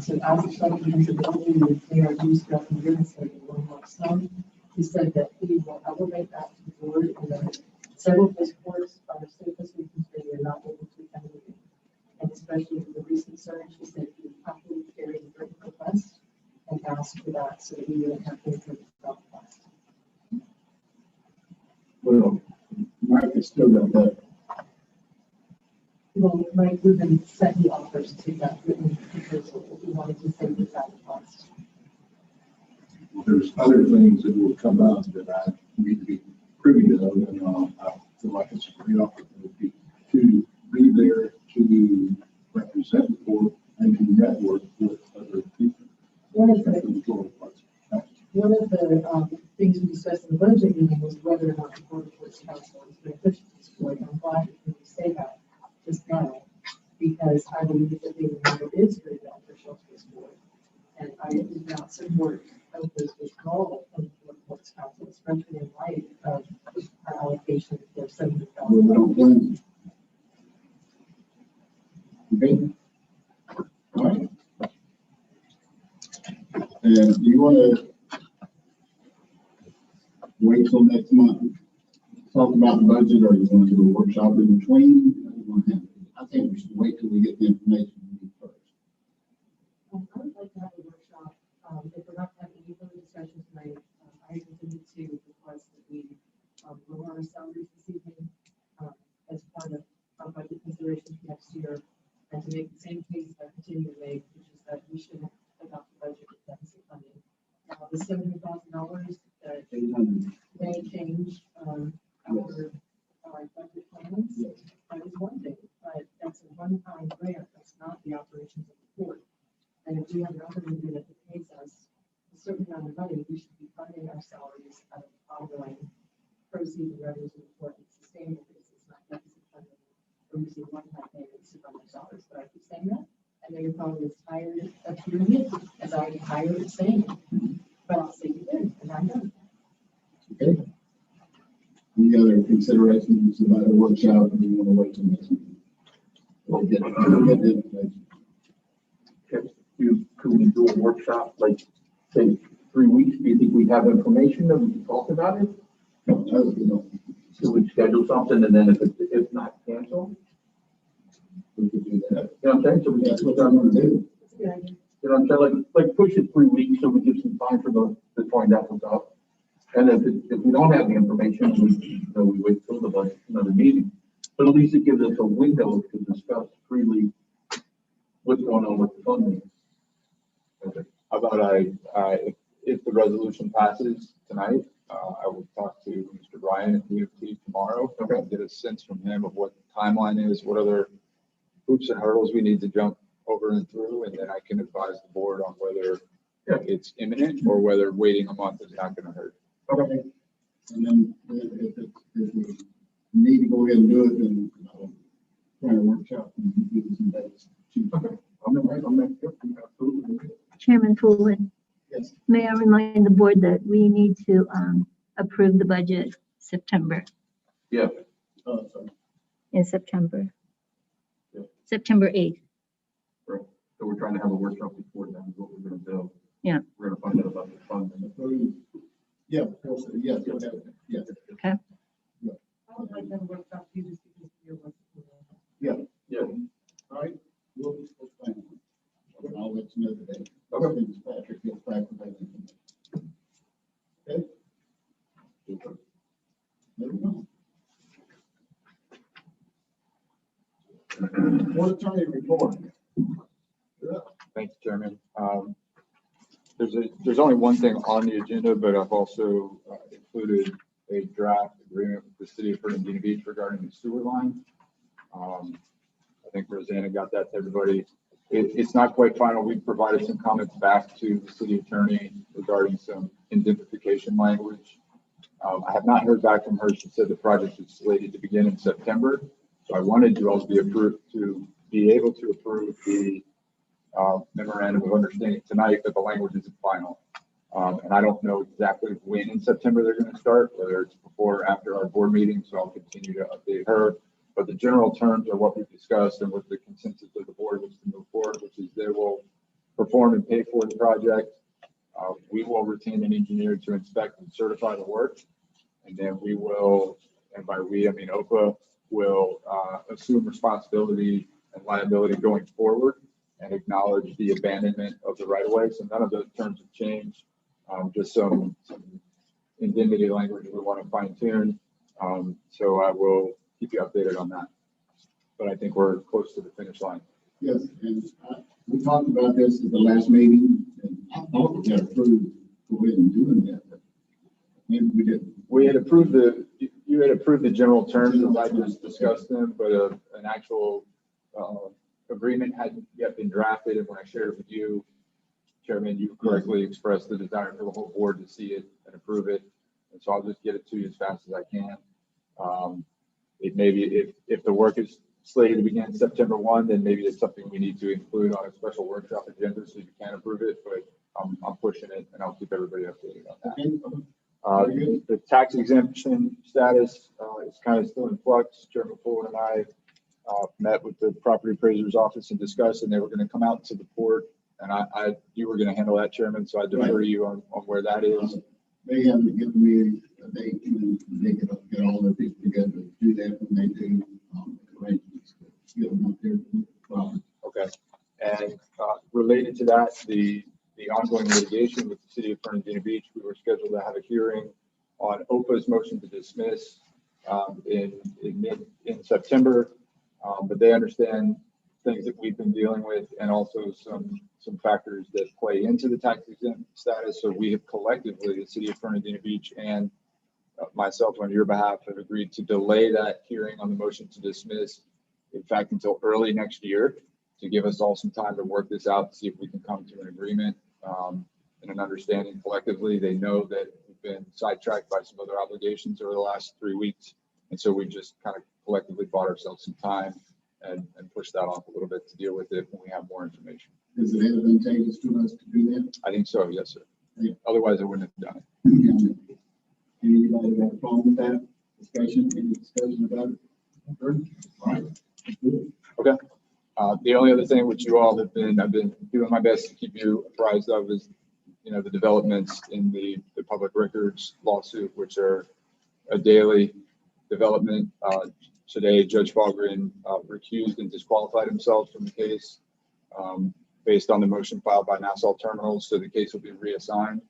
Speaker 10: So as the funding is available, we pay our dues throughout the year instead of one lump sum. He said that he will elevate that to the board, and that several of his boards are so fiscally constrained they're not able to accommodate it. And especially with the recent surge, he said he would happily carry the written request and ask for that so that we wouldn't have to incur the cost.
Speaker 2: Well, Mike has still got that.
Speaker 10: Well, Mike Rubin said he offers to take that written proposal if we wanted to save without the cost.
Speaker 8: There's other things that will come up that I need to be privy to, and I feel like it's a great opportunity to be there to represent the board and to network with other people.
Speaker 10: One of the things we discussed in the budget meeting was whether or not the Board of Works Council is beneficial to this board. I'm glad that you say that just now, because I believe that the member is very beneficial to this board. And I did not support Oprah's withdrawal from the Board of Works Council, especially in light of our allocation for $70,000.
Speaker 2: Okay. All right. And do you want to wait till next month to talk about the budget, or you want to do a workshop in between? I think we should wait till we get the information we need first.
Speaker 10: I would like to have a workshop. If we're not having any further discussions tonight, I continue to request that we lower our salaries this evening as part of our budget considerations for next year, and to make the same case that I continue to make, which is that we shouldn't adopt the budget with deficit funding. Now, the $70,000 that may change our budget plans, that is one thing, but that's a one-time grant. That's not the operations of the court. And if we have an opportunity that pays us a certain amount of money, we should be funding our salaries out of ongoing proceeds and revenues of the court on a sustainable basis, not deficit funding, or using one-time payments to fund our salaries. But I keep saying that. I know you're probably as tired of hearing it as I am tired of saying it. But I'll say it again, and I'm done.
Speaker 2: Okay. Any other considerations about a workshop, or do you want to wait till next meeting? We'll get the information.
Speaker 3: Could we do a workshop, like, say, 3 weeks? Do you think we have information that we can talk about it?
Speaker 2: No, you know,
Speaker 3: So we schedule something, and then if not, cancel?
Speaker 2: we could do that.
Speaker 3: You know what I'm saying? So we
Speaker 2: That's what I'm going to do.
Speaker 10: That's a good idea.
Speaker 3: You know what I'm saying? Like push it 3 weeks so we give some time for the joint apples up. And if we don't have the information, we wait till another meeting. But at least it gives us a window to discuss freely what's going on with the funding.
Speaker 14: Okay. How about if the resolution passes tonight, I will talk to Mr. Ryan at DOT tomorrow. Okay. And get a sense from him of what the timeline is, what other hoops and hurdles we need to jump over and through, and then I can advise the board on whether it's imminent or whether waiting a month is not going to hurt.
Speaker 2: Okay. And then if we need to go ahead and do it, then try to workshop and do some dates.
Speaker 3: Okay. Absolutely.
Speaker 1: Chairman Fulwood,
Speaker 2: Yes.
Speaker 1: may I remind the board that we need to approve the budget September,
Speaker 3: Yeah.
Speaker 2: Sorry.
Speaker 1: in September.
Speaker 3: Yeah.
Speaker 1: September 8th.
Speaker 3: Right. So we're trying to have a workshop before then, is what we're gonna do.
Speaker 1: Yeah.
Speaker 3: We're gonna find out about the funding.
Speaker 2: Yeah, of course, yes, yes.
Speaker 1: Okay.
Speaker 10: I would like them to work out too, just because you're working.
Speaker 2: Yeah.
Speaker 3: Yeah.
Speaker 2: All right. We'll plan on it. And I'll let you know today. Okay. Patrick gets back with that. Okay. Moving on. Board attorney report. You're up.
Speaker 14: Thank you, Chairman. There's only one thing on the agenda, but I've also included a draft agreement with the city of Fernandina Beach regarding the sewer line. I think Rosanna got that to everybody. It's not quite final. We've provided some comments back to the city attorney regarding some indemnification language. I have not heard back from her. She said the project is slated to begin in September. So I wanted you all to be able to approve the memorandum of understanding tonight, but the language isn't final. And I don't know exactly when in September they're going to start, whether it's before or after our board meeting. So I'll continue to update her. But the general terms are what we've discussed and what the consensus of the board was to move forward, which is they will perform and pay for the project. We will retain an engineer to inspect and certify the work. And then we will, and by we, I mean OHPA, will assume responsibility and liability going forward and acknowledge the abandonment of the right of way. So none of those terms have changed. Just some indemnity language we want to fine tune. So I will keep you updated on that. But I think we're close to the finish line.
Speaker 2: Yes, and we talked about this at the last meeting, and I thought we got approved to go ahead and doing that, but maybe we didn't.
Speaker 14: We had approved you had approved the general terms as I just discussed them, but an actual agreement hadn't yet been drafted. And when I shared it with you, Chairman, you correctly expressed the desire for the whole board to see it and approve it. And so I'll just get it to you as fast as I can. It may be if the work is slated to begin September 1, then maybe it's something we need to include on a special workshop agenda so you can approve it, but I'm pushing it and I'll keep everybody updated on that. The tax exemption status is kind of still in flux. Chairman Fuller and I met with the property appraiser's office and discussed, and they were going to come out to the port, and you were going to handle that, Chairman, so I defer to you on where that is.
Speaker 2: They haven't given me a date when they get all their people together to do that when they do arrangements to get them up there to the property.
Speaker 14: Okay. And related to that, the ongoing litigation with the city of Fernandina Beach, we were scheduled to have a hearing on OHPA's motion to dismiss in September, but they understand things that we've been dealing with and also some factors that play into the tax exempt status. So we have collectively, the city of Fernandina Beach and myself on your behalf, have agreed to delay that hearing on the motion to dismiss, in fact, until early next year, to give us all some time to work this out, to see if we can come to an agreement and an understanding collectively. They know that we've been sidetracked by some other obligations over the last 3 weeks. And so we just kind of collectively bought ourselves some time and pushed that off a little bit to deal with it when we have more information.
Speaker 2: Is it advantageous to us to do that?
Speaker 14: I think so, yes, sir.
Speaker 2: Yeah.
Speaker 14: Otherwise, I wouldn't have done it.
Speaker 2: Anybody got a problem with that discussion? Any discussion about it? All right.
Speaker 14: Okay. The only other thing which you all have I've been doing my best to keep you apprised of is, the developments in the public records lawsuit, which are a daily development. Today, Judge Fahlgren recused and disqualified himself from the case based on the motion filed by Nassau Terminals, so the case will be reassigned.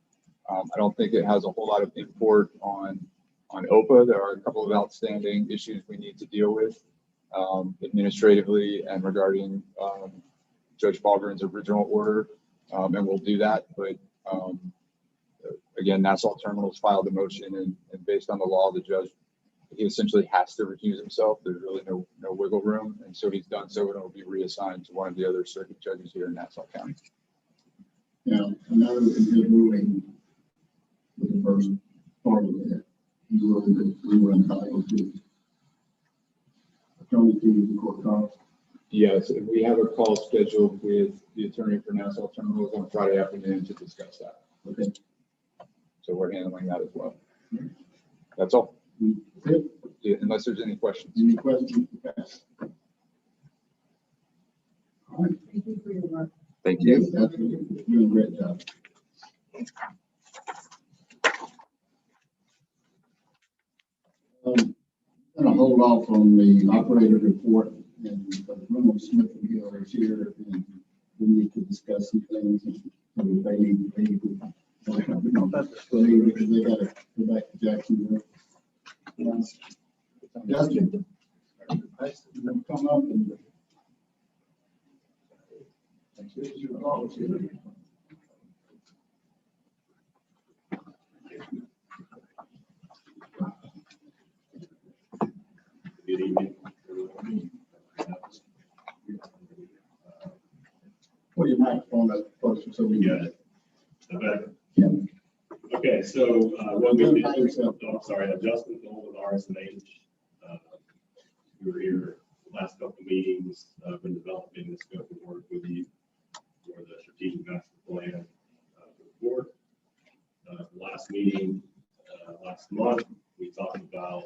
Speaker 14: I don't think it has a whole lot of import on OHPA. There are a couple of outstanding issues we need to deal with. administratively and regarding Judge Baldwin's original order, and we'll do that. But again, Nassau Terminals filed a motion, and based on the law, the judge, he essentially has to recuse himself. There's really no wiggle room, and so he's done so, and it will be reassigned to one of the other circuit judges here in Nassau County.
Speaker 2: Now, another ruling with the first part of that, you ruled that we were entitled to attorney fees and court costs.
Speaker 14: Yes, and we have a call scheduled with the attorney for Nassau Terminals on Friday afternoon to discuss that.
Speaker 2: Okay.
Speaker 14: So we're handling that as well. That's all.
Speaker 2: Okay.
Speaker 14: Yeah, unless there's any questions.
Speaker 2: Any questions? All right.
Speaker 10: Thank you for your work.
Speaker 14: Thank you.
Speaker 2: Yes, absolutely. You're doing a great job. I'm gonna hold off on the operator report, and Reynolds Smith and Hill is here, and we need to discuss some things, and so they need to leave. Because they gotta go back to Jacksonville. Justin, come up and. This is your policy.
Speaker 15: Good evening.
Speaker 2: Put your microphone up closer so we
Speaker 15: got it. Okay.
Speaker 2: Yeah.
Speaker 15: Okay, so what we did, I'm sorry, Justin Gold with RSMH. We were here the last couple of meetings, been developing the scope of work with you for the strategic master plan for the board. The last meeting last month, we talked about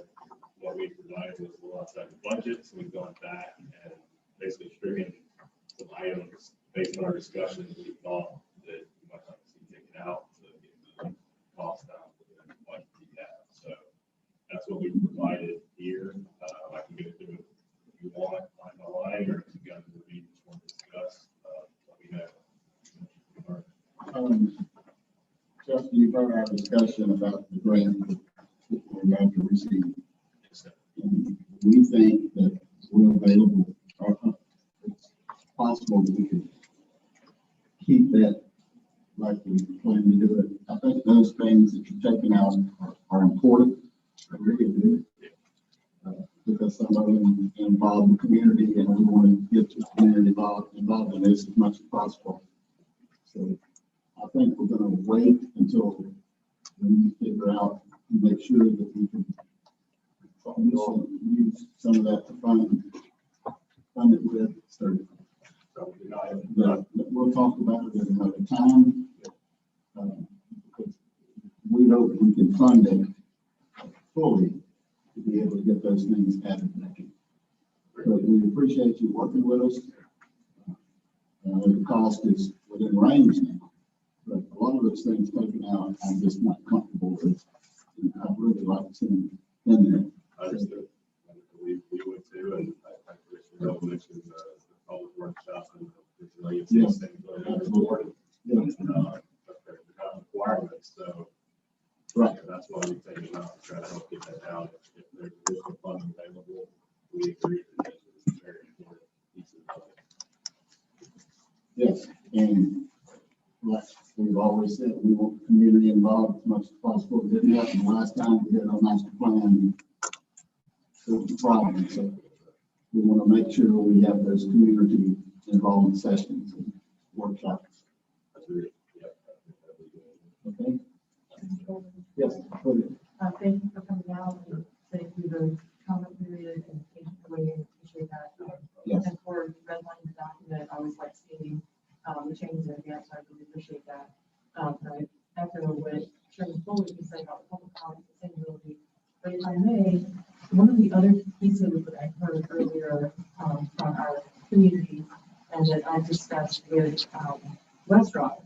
Speaker 15: what we provided was a little outside the budget, so we've gone back and basically stricken some items based on our discussions. We thought that we might have to see taken out to get the cost down within the budget we have. So that's what we provided here. I can get through it if you want, line by line, or if you guys would be just want to discuss. Let me know.
Speaker 2: Justin, you've heard our discussion about the grant that we're going to receive. And we think that we're available, or it's possible that we could keep that like we plan to do it. I think those things that you're taking out are important. I really do. Because some of them involve the community, and we want to get the community involved in this as much as possible. So I think we're going to wait until we figure out and make sure that we can use some of that to fund it with. So we'll talk about it at another time. Because we hope we can fund it fully to be able to get those things added back in. But we appreciate you working with us. The cost is within range now, but a lot of those things taken out, I'm just not comfortable with. I'd really like to see them in there.
Speaker 15: Understood. We would too, and I Commissioner Hill mentioned the public workshop and the resiliency
Speaker 2: Yes.
Speaker 15: things going on the board.
Speaker 2: Yes.
Speaker 15: Requirements, so
Speaker 2: Right.
Speaker 15: that's why we take it out to try to help get that down. If there's additional funding available, we agree that this is a very important piece of it.
Speaker 2: Yes, and like we've always said, we want the community involved as much as possible. It didn't happen the last time we did our master plan. It was a problem, so we want to make sure we have those community involvement sessions and workshops.
Speaker 15: That's really,
Speaker 2: Okay? Yes. Go ahead.
Speaker 10: Thank you for coming out and sitting through the comment period, and thank you for waiting. Appreciate that.
Speaker 2: Yes.
Speaker 10: And for redlining the document, I always like seeing the changes in advance. I really appreciate that. I echo what Chairman Foley was saying about public comment sustainability. But if I may, one of the other pieces that I heard earlier from our community and that I've discussed with West Drive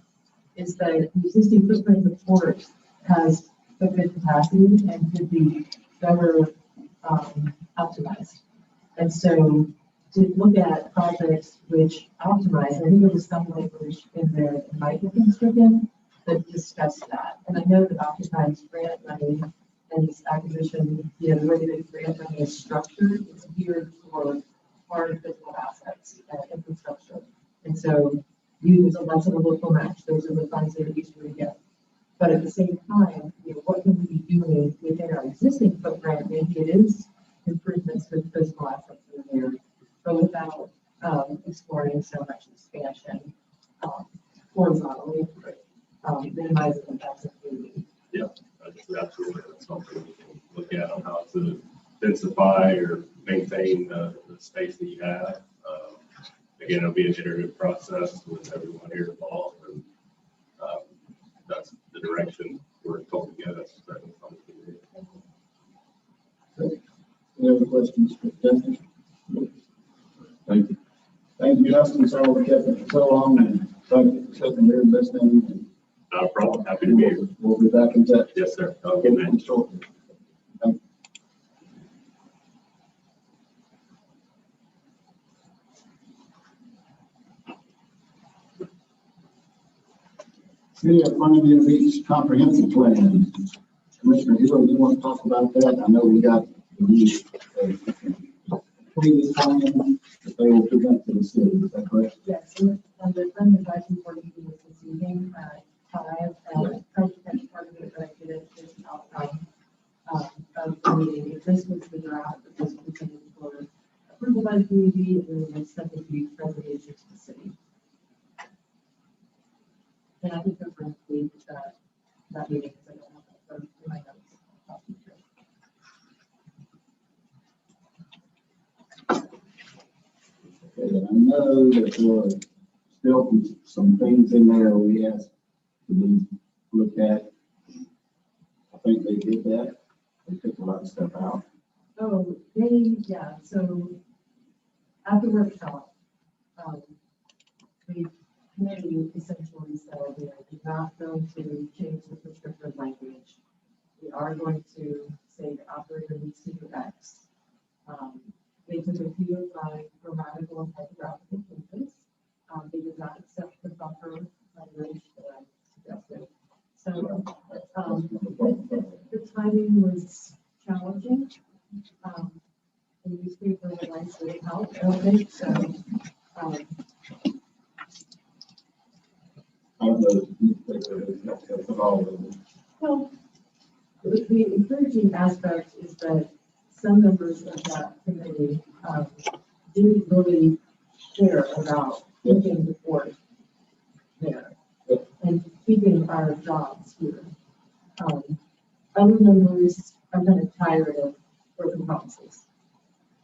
Speaker 10: is that the existing footprint of the port has a good capacity and could be better optimized. And so to look at projects which optimize, I think there was some language in there that might have been stricken that discussed that. And I know that oftentimes grant money and this acquisition, the way that grant money is structured, it's geared for hard physical assets and infrastructure. And so you, there's a less of a local match. Those are the funds that are easier to get. But at the same time, what can we be doing within our existing footprint? Maybe it is improvements with physical assets in there, but without exploring so much expansion horizontally, minimizing impacts of community.
Speaker 15: Yeah, absolutely. That's something we can look at on how to densify or maintain the space that you have. Again, it'll be an iterative process with everyone here involved, and that's the direction we're told to get us.
Speaker 2: Any other questions for Justin?
Speaker 3: Thank you.
Speaker 2: Thank you, Justin. Sorry we kept it for so long, and thank you for sitting there and listening.
Speaker 15: Not a problem. Happy to be here.
Speaker 2: We'll be back in touch.
Speaker 15: Yes, sir. Okay, man.
Speaker 2: Shortly. Thank you. City of Fernandina Beach Comprehensive Plan. Commissioner Hill, you want to talk about that? I know we got the previous plan that they will present to the city. Is that correct?
Speaker 10: Yes, and the planning advisory board meeting was this evening at 5. Tried to catch part of it, but I didn't get the outcome of the meeting. If this was the draft, that was presented for approval by the community, and then it's sent to be presentation to the city. And I think they're going to leave that meeting because I don't have that in my notes.
Speaker 2: Okay, I know that there were still some things in there we asked to be looked at. I think they did that. They took a lot of stuff out.
Speaker 10: Oh, yeah, so at the workshop, the committee essentially said we're not going to change the prescriptive language. We are going to say the operator needs to do X. They took a few of my grammatical and typographical changes. They did not accept the buffer language that I suggested. So the timing was challenging. The newspaper headlines didn't help, I don't think. So
Speaker 2: I don't know if it's all of them.
Speaker 10: well, the encouraging aspect is that some members of that committee did really care about keeping the port there and keeping our jobs here. Other members are kind of tired of broken promises.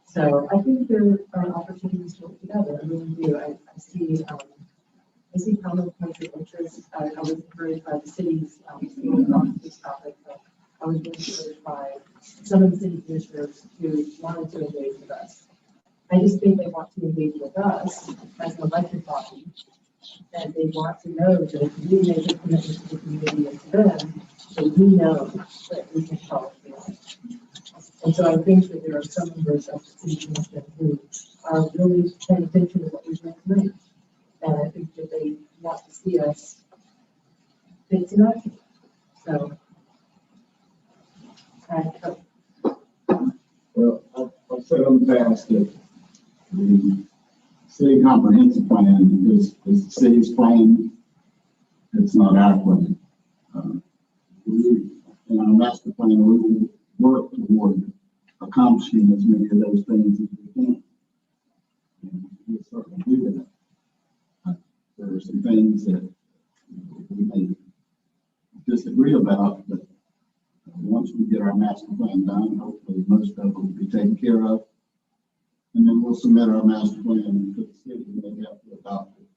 Speaker 10: So I think there are opportunities to work together. I really do. I see common country interests. I was encouraged by the city's on this topic, but I was encouraged by some of the city commissioners who wanted to engage with us. I just think they want to engage with us as an elected body, and they want to know that if we make a commitment to the community and to them, so we know that we can follow through. And so I think that there are some members of the city commission who are really paying attention to what we're doing tonight. And I think that they want to see us take some action. So,
Speaker 2: Well, I've said in the past that the city comprehensive plan is the city's plan. It's not our plan. In our master plan, we will work toward accomplishing as many of those things as we can. And we'll certainly do that. There are some things that we may disagree about, but once we get our master plan done, hopefully most of it will be taken care of. And then we'll submit our master plan to the city and they have to adopt it.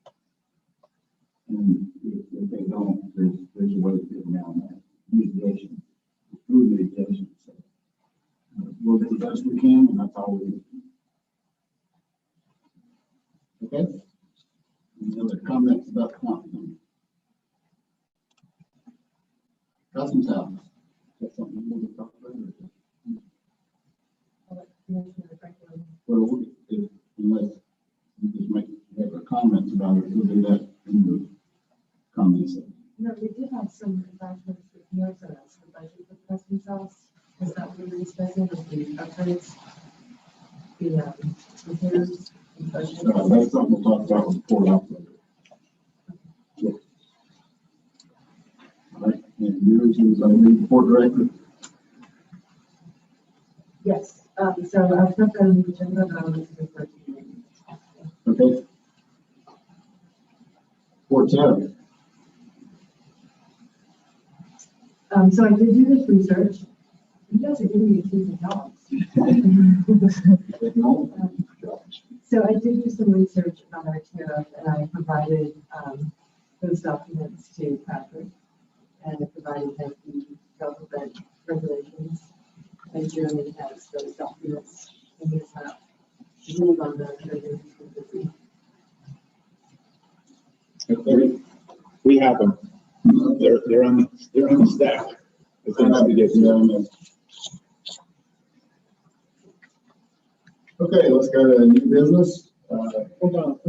Speaker 2: And if they don't, there's a way to get around that. Mitigation, through mitigation. So we'll do the best we can, and that's all we do. Okay? Any other comments about the comp? Customs House. That's something you want to talk about? Well, unless you just make comments about it, we'll do that in the comments.
Speaker 10: no, we did have some attachments with notes on us, the budget for the customs house. Is that what we were discussing with the upgrades? the repairs.
Speaker 2: That's something we'll talk about with the court operator. All right, and yours is, I mean, court director.
Speaker 10: Yes, so I've put that on the agenda, but I'll just refer to you.
Speaker 2: Okay. Court tab.
Speaker 10: So I did do this research. You guys are giving me tons of jobs. So I did do some research on our tariff, and I provided those documents to Patrick, and I provided him the government regulations. And Jeremy has those documents, and he's not ruled on them.
Speaker 14: Okay. We have them. They're on the stack. It's enough to get to them.
Speaker 2: Okay, let's go to new business.
Speaker 11: Hold on.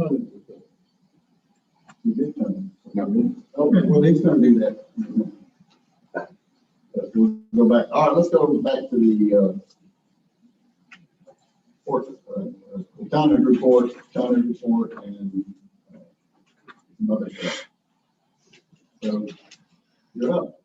Speaker 2: You did come. Okay, well, he's gonna do that. We'll go back. All right, let's go back to the accounting report, and some other stuff. So, you're up.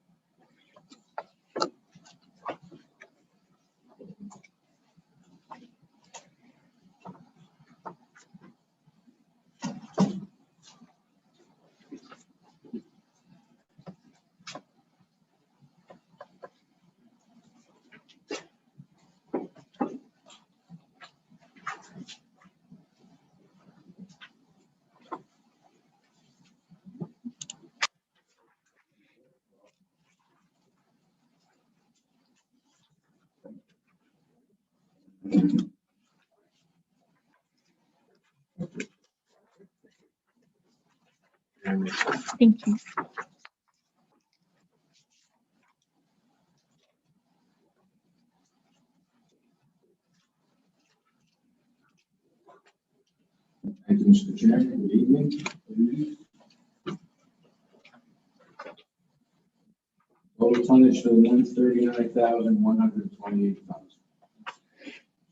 Speaker 1: Thank you.
Speaker 3: Thank you, Mr. Chairman. Good evening. Total tonnage for 139,128 tons.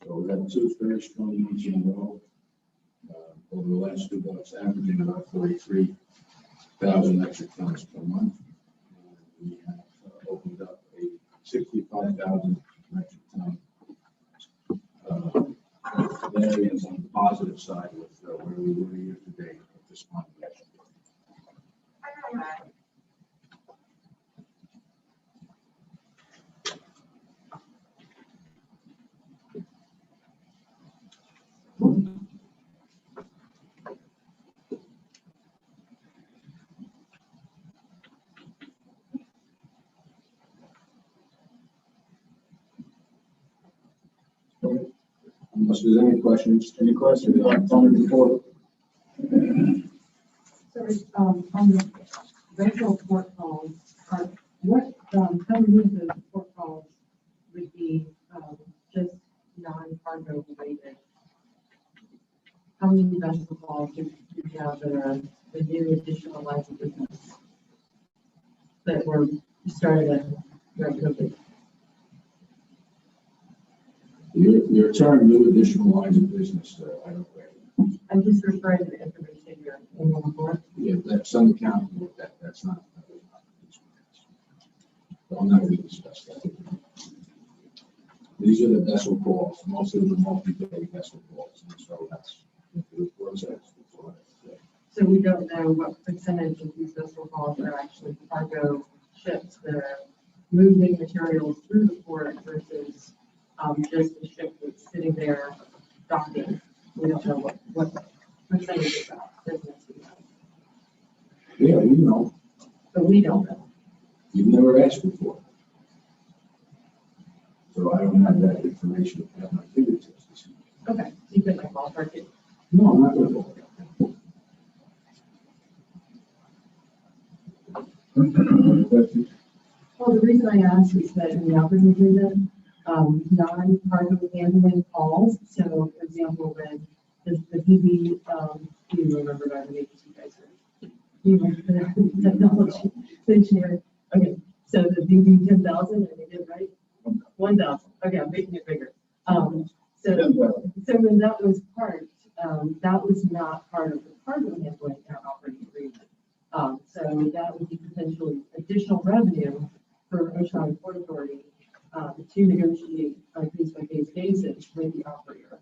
Speaker 3: So we have two very strong months in a row. Over the last 2 months, averaging about 43,000 metric tons per month. We have opened up a 65,000 metric ton variance on the positive side with where we were year to date at this point. Unless there's any questions on the report?
Speaker 10: Sorry, on the rental port calls, what, how many of the port calls would be just non-cargo related? How many vessel calls do you have that are the new additional lines of business that were started during COVID?
Speaker 3: Your term, new additional lines of business, I don't know.
Speaker 10: I'm just referring to the information here in the report.
Speaker 3: Yeah, that's some accounting with that's not. I'm not going to discuss that. These are the vessel calls, most of them multi-day vessel calls, and so that's the process.
Speaker 10: So we don't know what percentage of these vessel calls are actually cargo ships that are moving materials through the port versus just the ship that's sitting there docking. We don't know what percentage of that business we have.
Speaker 3: Yeah, you know.
Speaker 10: But we don't know.
Speaker 3: You've never asked before. So I don't have that information at my fingertips.
Speaker 10: Okay, so you can like ballpark it.
Speaker 3: No, I'm not going to ballpark it.
Speaker 10: Well, the reason I asked is that in the operating agreement, non-cargo handling calls. So, for example, when the PB, do you remember by the name you guys are? You remember the technology engineer? Okay, so the BB 10,000, I think it right? 1,000. Okay, I'm making it bigger. So So when that was parked, that was not part of the cargo handling in our operating agreement. So that would be potentially additional revenue for Ocean Island Port Authority to negotiate on a case-by-case basis with the operator.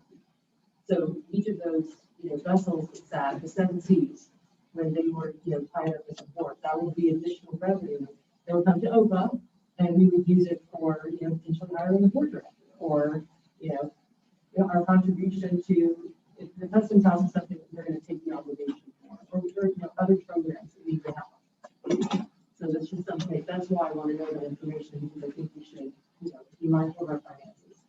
Speaker 10: So each of those, vessels that the 7 Seas, when they were, tied up as a port, that would be additional revenue that would come to OHPA, and we would use it for, potentially hiring the port director, or, our contribution to if the customs house is something that we're going to take the obligation for, or other programs that we could have. So that's just something, that's why I want to know that information, because I think we should, be mindful of our finances.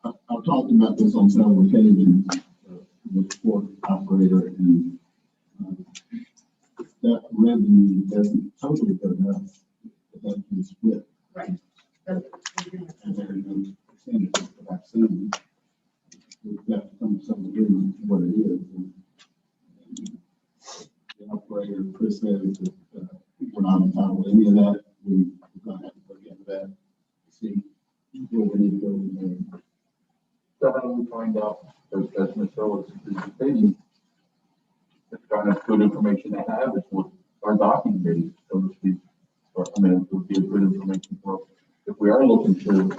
Speaker 2: I've talked about this on several occasions with the port operator, and that revenue doesn't totally go to us. It has to be split.
Speaker 10: Right.
Speaker 2: And there are no percentages that I've seen. We've got to come to some agreement what it is. And the operator, Chris, says that we're not entitled to any of that. We're going to have to look into that to see where we need to go from there.
Speaker 14: So how do we find out, as Mr. Ellis is stating, the kind of good information they have is what our docking base, so to speak. Or, I mean, it would be a good information for, if we are looking to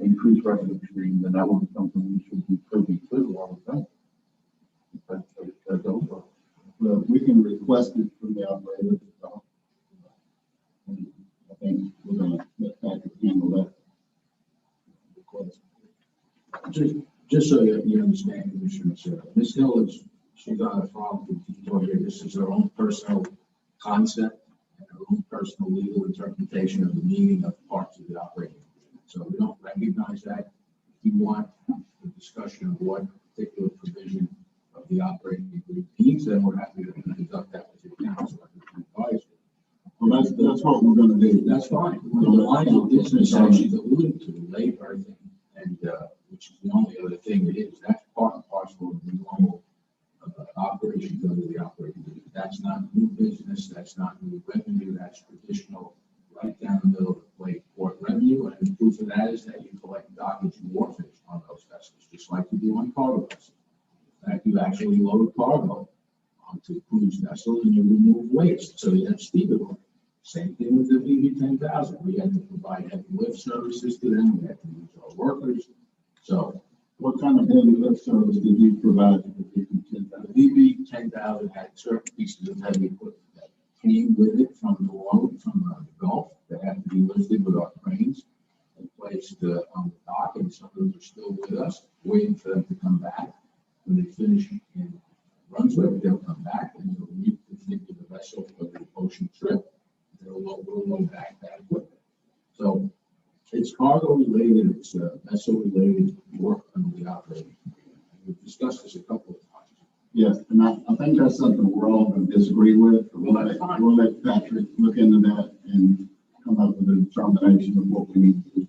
Speaker 14: increase revenue stream, then that would be something we should be privy to all the time. That's over.
Speaker 2: Well, we can request it from the operator. And I think we're going to let Patrick handle that request.
Speaker 13: Just so you understand, Commissioner, Ms. Hill is, she's on the phone with you. This is her own personal concept and her own personal legal interpretation of the meaning of parts of the operating agreement. So we don't recognize that. If you want the discussion of what particular provision of the operating agreement means, then we're happy to conduct that with your counsel and advisor.
Speaker 2: Well, that's what we're going to do.
Speaker 13: That's fine. The line of business that she's alluded to, labor, and which is the only other thing it is, that's part and parcel of the normal operations under the operating agreement. That's not new business, that's not new revenue, that's traditional, right down the middle of the plate port revenue. And the proof of that is that you collect dockage and wharfage on those vessels, just like you do on cargo vessels. In fact, you actually load cargo onto the cruise vessel and you remove waste, so you have stevedore. Same thing with the VB10,000. We had to provide heavy lift services to them. We had to use our workers. So,
Speaker 2: what kind of heavy lift service did you provide to the VB10,000?
Speaker 13: The VB10,000 had certain pieces of heavy equipment that came with it from the water, from the Gulf, that had to be lifted with our cranes and placed on the dock. And some of those are still with us, waiting for them to come back. When they finish in Brunswick, they'll come back and they'll reconfigure the vessel for the ocean trip. We'll load back that equipment. So it's cargo related, it's vessel related work under the operating agreement. We've discussed this a couple of times.
Speaker 2: Yes, and I think that's something we're all going to disagree with. We'll let Patrick look into that and come up with a determination of what we need to do.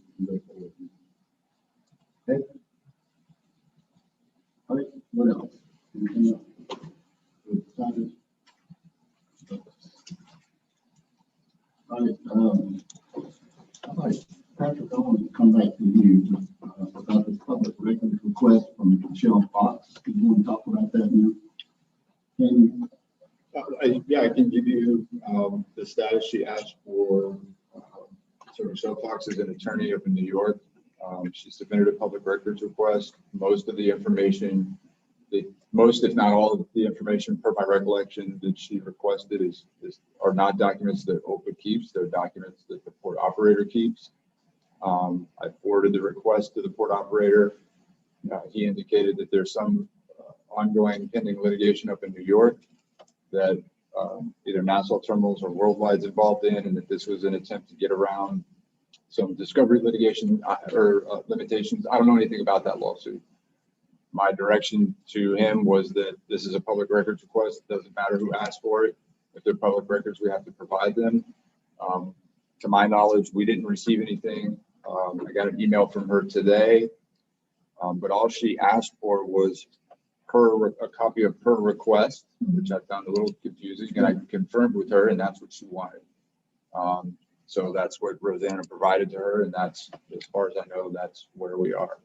Speaker 2: Okay. All right, what else? Anything else? Patrick? All right, Patrick, I want to come back to you about this public records request from Michelle Fox. Do you want to talk about that now? Can you?
Speaker 14: Yeah, I can give you the status she asked for. So Michelle Fox is an attorney up in New York. She submitted a public records request. Most of the information, most if not all of the information per my recollection that she requested are not documents that OHPA keeps. They're documents that the port operator keeps. I forwarded the request to the port operator. He indicated that there's some ongoing pending litigation up in New York that either Nassau Terminals or Worldwide's involved in, and that this was an attempt to get around some discovery litigation or limitations. I don't know anything about that lawsuit. My direction to him was that this is a public records request. It doesn't matter who asked for it. If they're public records, we have to provide them. To my knowledge, we didn't receive anything. I got an email from her today, but all she asked for was a copy of her request, which I found a little confusing, and I confirmed with her, and that's what she wanted. So that's what Rosanna provided to her, and that's, as far as I know, that's where we are.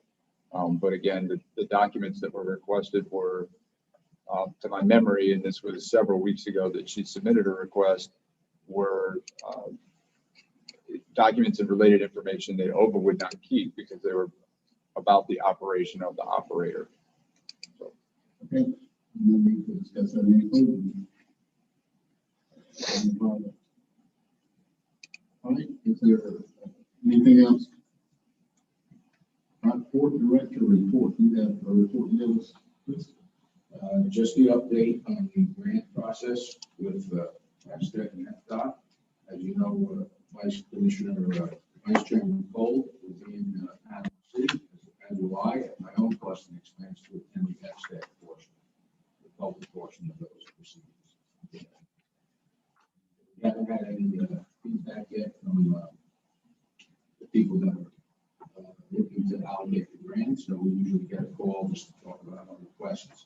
Speaker 14: But again, the documents that were requested were, to my memory, and this was several weeks ago that she submitted a request, were documents and related information that OHPA would not keep because they were about the operation of the operator. So,
Speaker 2: Okay, no need to discuss that any further. All right, is there anything else? All right, Board Director report, you have a report, you have, please.
Speaker 13: Just the update on the grant process with Abstract and FDOT. As you know, Vice Chairman Cole is in Panama City as will I, at my own cost and expense to attend the Abstract portion, the public portion of those proceedings. We haven't had any feedback yet from the people that are looking to allocate the grant, so we usually get a call just to talk about our requests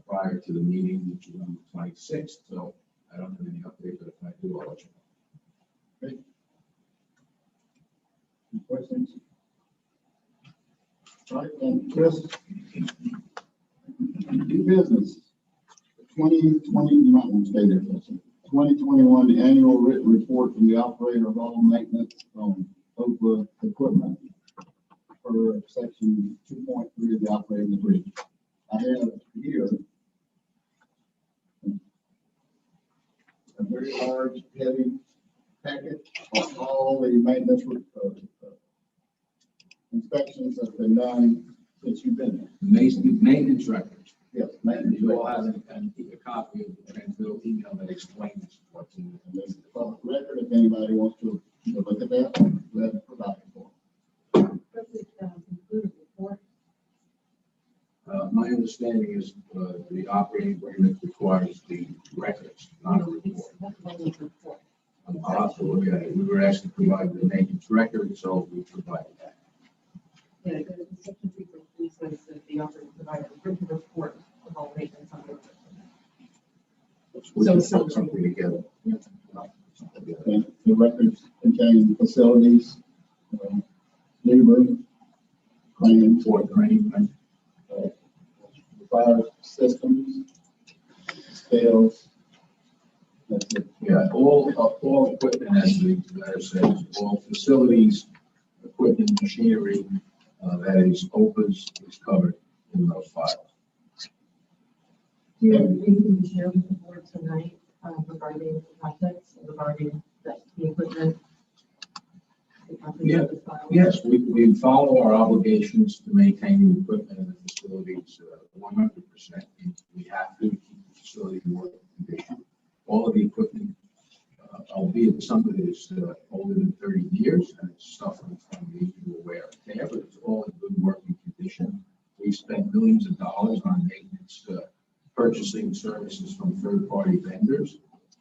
Speaker 13: prior to the meeting, which is on the 26th. So I don't have any update, but if I do, I'll let you know.
Speaker 2: Okay. Any questions? All right, and Chris, new business, 2020, you might want to stay there for a second. 2021 annual written report from the operator of all maintenance on OHPA equipment for section 2.3 of the operating agreement. I have here a very large, heavy packet of all the maintenance inspections that have been done since you've been there.
Speaker 13: Maintenance records.
Speaker 2: Yes, maintenance.
Speaker 13: You all have a copy of the transmittal email that explains what's in it.
Speaker 2: And this is the public record. If anybody wants to look at that, let it provide it for them.
Speaker 10: Does it include a report?
Speaker 13: My understanding is the operating agreement requires the records, not a report. I'll have to look at it. We were asked to provide the maintenance record, so we provided that.
Speaker 10: Yeah, the section 3.3 says that the operator provided a written report of all maintenance on the equipment.
Speaker 13: We
Speaker 10: So
Speaker 13: can
Speaker 10: it's
Speaker 13: put something together.
Speaker 2: And the records contain facilities, labor, claims,
Speaker 13: For training,
Speaker 2: fire systems, scales. That's it.
Speaker 13: yeah, all equipment, as the letter says, all facilities, equipment, machinery, that is OHPA's is covered in those files.
Speaker 10: Do you have anything to share with the board tonight regarding the context, regarding the equipment? The contents
Speaker 13: Yeah.
Speaker 10: of the file?
Speaker 13: Yes, we follow our obligations to maintain the equipment in the facilities 100%. We have to keep the facility in working condition. All of the equipment, albeit some of it is older than 30 years and it's suffering from the usual wear and tear, but it's all in good working condition. We spend millions of dollars on maintenance, purchasing services from third-party vendors,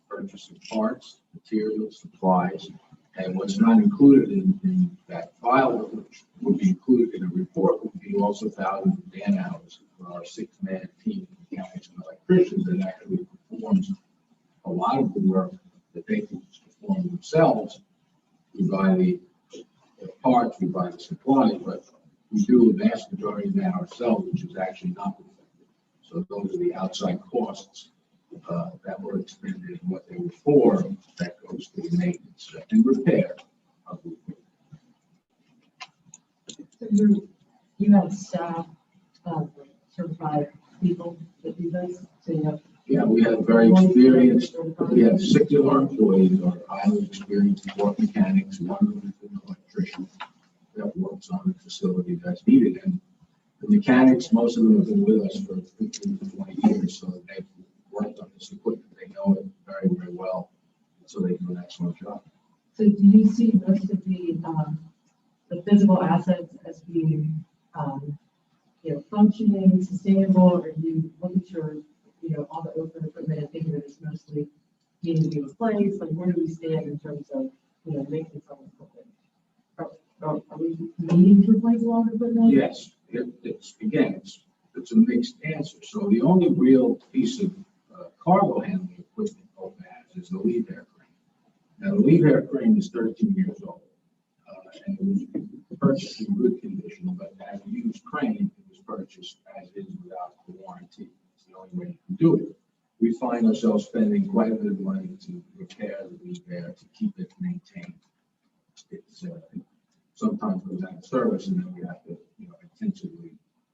Speaker 13: purchasing parts, materials, supplies. And what's not included in that file, which would be included in a report, would be also thousands of man hours for our 6-man team of mechanics and electricians that actually performs a lot of the work that they can perform themselves. We buy the parts, we buy the supplies, but we do the vast majority of that ourselves, which is actually not reflected. So those are the outside costs that were expended and what they were for, that goes to the maintenance and repair of the equipment.
Speaker 10: So you have staff, certified people that do this, so you have.
Speaker 13: Yeah, we have very experienced, we have 6 of our employees are highly experienced work mechanics, 1 of them is an electrician that works on the facility that's needed. And the mechanics, most of them have been with us for 15 to 20 years, so they've worked on this equipment. They know it very, very well, so they do an excellent job.
Speaker 10: So do you see most of the physical assets as being, functioning, sustainable, or do you look at your, all the open equipment and think that it's mostly needing to be replaced? Like, where do we stand in terms of, maintenance on the equipment? Are we needing to replace a lot of equipment?
Speaker 13: Yes, it's a mixed answer. So the only real piece of cargo handling equipment OHPA has is the lead air crane. Now, the lead air crane is 13 years old. and it was purchased in good condition, but as a used crane, it was purchased as is without the warranty. It's the only way you can do it. We find ourselves spending quite a bit of money to repair the repair, to keep it maintained. It's sometimes goes out of service, and then we have to, intensively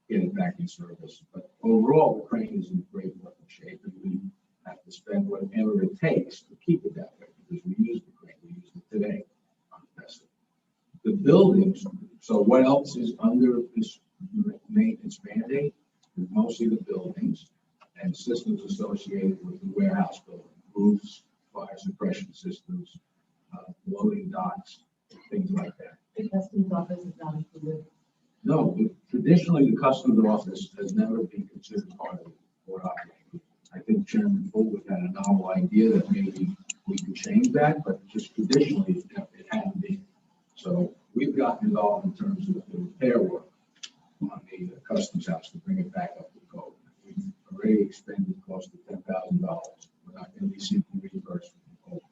Speaker 13: get it back in service. But overall, the crane is in great working shape, and we have to spend whatever it takes to keep it that way, because we use the crane, we use it today on the vessel. The buildings, so what else is under this maintenance mandate? Mostly the buildings and systems associated with the warehouse building, roofs, fire suppression systems, loading docks, things like that.
Speaker 10: The customs office is not included.
Speaker 13: No, traditionally, the customs office has never been considered part of the port operating. I think Chairman Fullwood had a novel idea that maybe we could change that, but just traditionally, it hadn't been. So we've gotten involved in terms of the repair work on the customs house to bring it back up to code. We've already expended close to $10,000. We're not going to be seeking reimbursement from OHPA.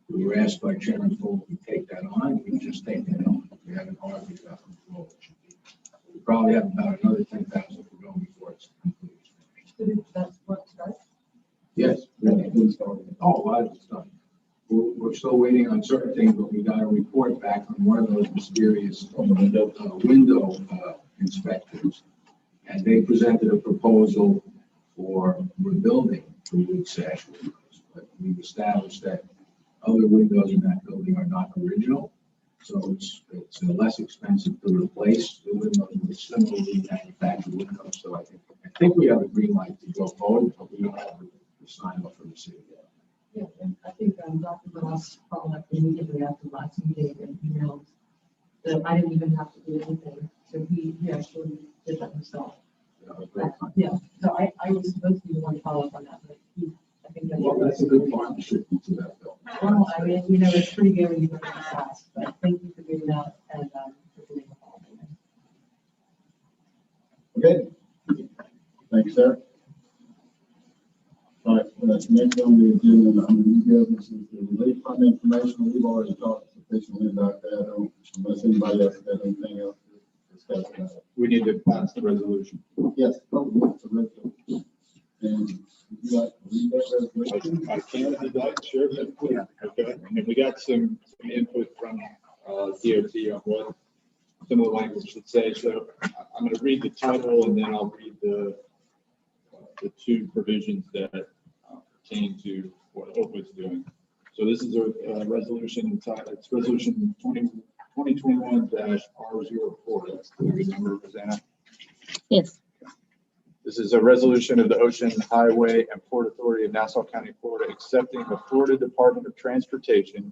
Speaker 13: We were asked by Chairman Fullwood to take that on. We just take that on. We haven't argued about what it should be. We probably have about another 10,000 to go before it's completely.
Speaker 10: That's what starts.
Speaker 13: Yes. Oh, a lot of it's done. We're still waiting on certain things, but we got a report back from one of those mysterious window inspectors. And they presented a proposal for rebuilding the wood sash windows. But we've established that other windows in that building are not original. So it's less expensive to replace the windows with similarly manufactured windows. So I think we have a green light to go forward, but we don't have the sign off from the city yet.
Speaker 10: Yeah, and I think Dr. Ross followed up immediately after the last meeting and emailed that I didn't even have to do anything. So he actually did that himself. Yeah, so I was supposed to be the one to follow up on that, but I think
Speaker 13: that's a good partnership to that, Bill.
Speaker 10: Well, I mean, it's pretty good when you go to the class, but thank you for doing that and for doing the whole thing.
Speaker 2: Okay. Thanks, sir. All right, next on the agenda, under new business is the relief fund information. We've already talked sufficiently about that, unless anybody else has anything else to discuss about it.
Speaker 14: We need to pass the resolution.
Speaker 2: Yes, it's a resolution. And would you like to read that resolution?
Speaker 14: I can, if you'd like, sure. Yeah. Okay, and we got some input from DOT on what some of the language should say. So I'm going to read the title and then I'll read the two provisions that pertain to what OHPA is doing. So this is a resolution entitled, it's resolution 2021-R04. That's the good number, Rosanna.
Speaker 1: Yes.
Speaker 14: This is a resolution of the Ocean Highway and Port Authority of Nassau County, Florida, accepting the Florida Department of Transportation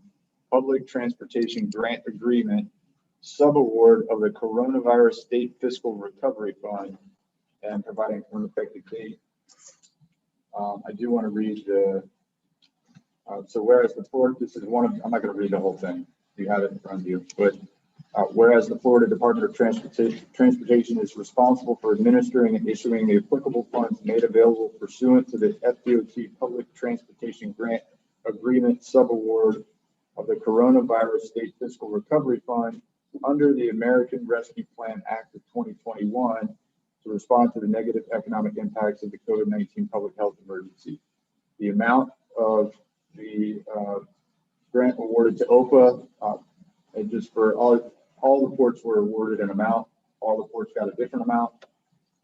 Speaker 14: Public Transportation Grant Agreement subaward of the Coronavirus State Fiscal Recovery Fund and providing an effective date. I do want to read the, so whereas the Florida, this is one of, I'm not going to read the whole thing. You have it in front of you, but whereas the Florida Department of Transportation is responsible for administering and issuing the applicable funds made available pursuant to the FDOT Public Transportation Grant Agreement subaward of the Coronavirus State Fiscal Recovery Fund under the American Rescue Plan Act of 2021 to respond to the negative economic impacts of the COVID-19 public health emergency. The amount of the grant awarded to OHPA, and just for all the ports were awarded an amount. All the ports got a different amount.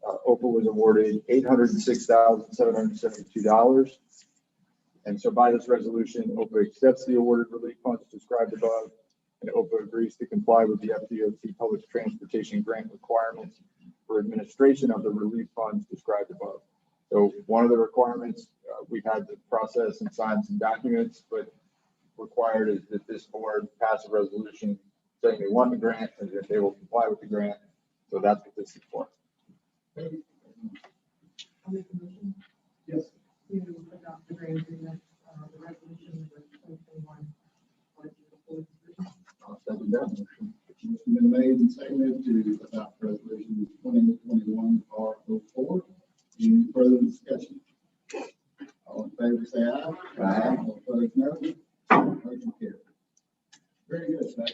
Speaker 14: OHPA was awarded $806,772. And so by this resolution, OHPA accepts the awarded relief funds described above, and OHPA agrees to comply with the FDOT Public Transportation Grant requirements for administration of the relief funds described above. So one of the requirements, we've had to process and sign some documents, but required is that this board pass a resolution saying they want the grant and that they will comply with the grant. So that's what this is for.
Speaker 10: I'll make a motion.
Speaker 2: Yes.
Speaker 10: To adopt the grant agreement, the resolution number 2021.
Speaker 2: I'll second that motion. Motion been made and seconded to adopt resolution 2021-R04. Any further discussion? All in favor, say aye. Aye. All opposed, no. Motion carried. Very good, Zach.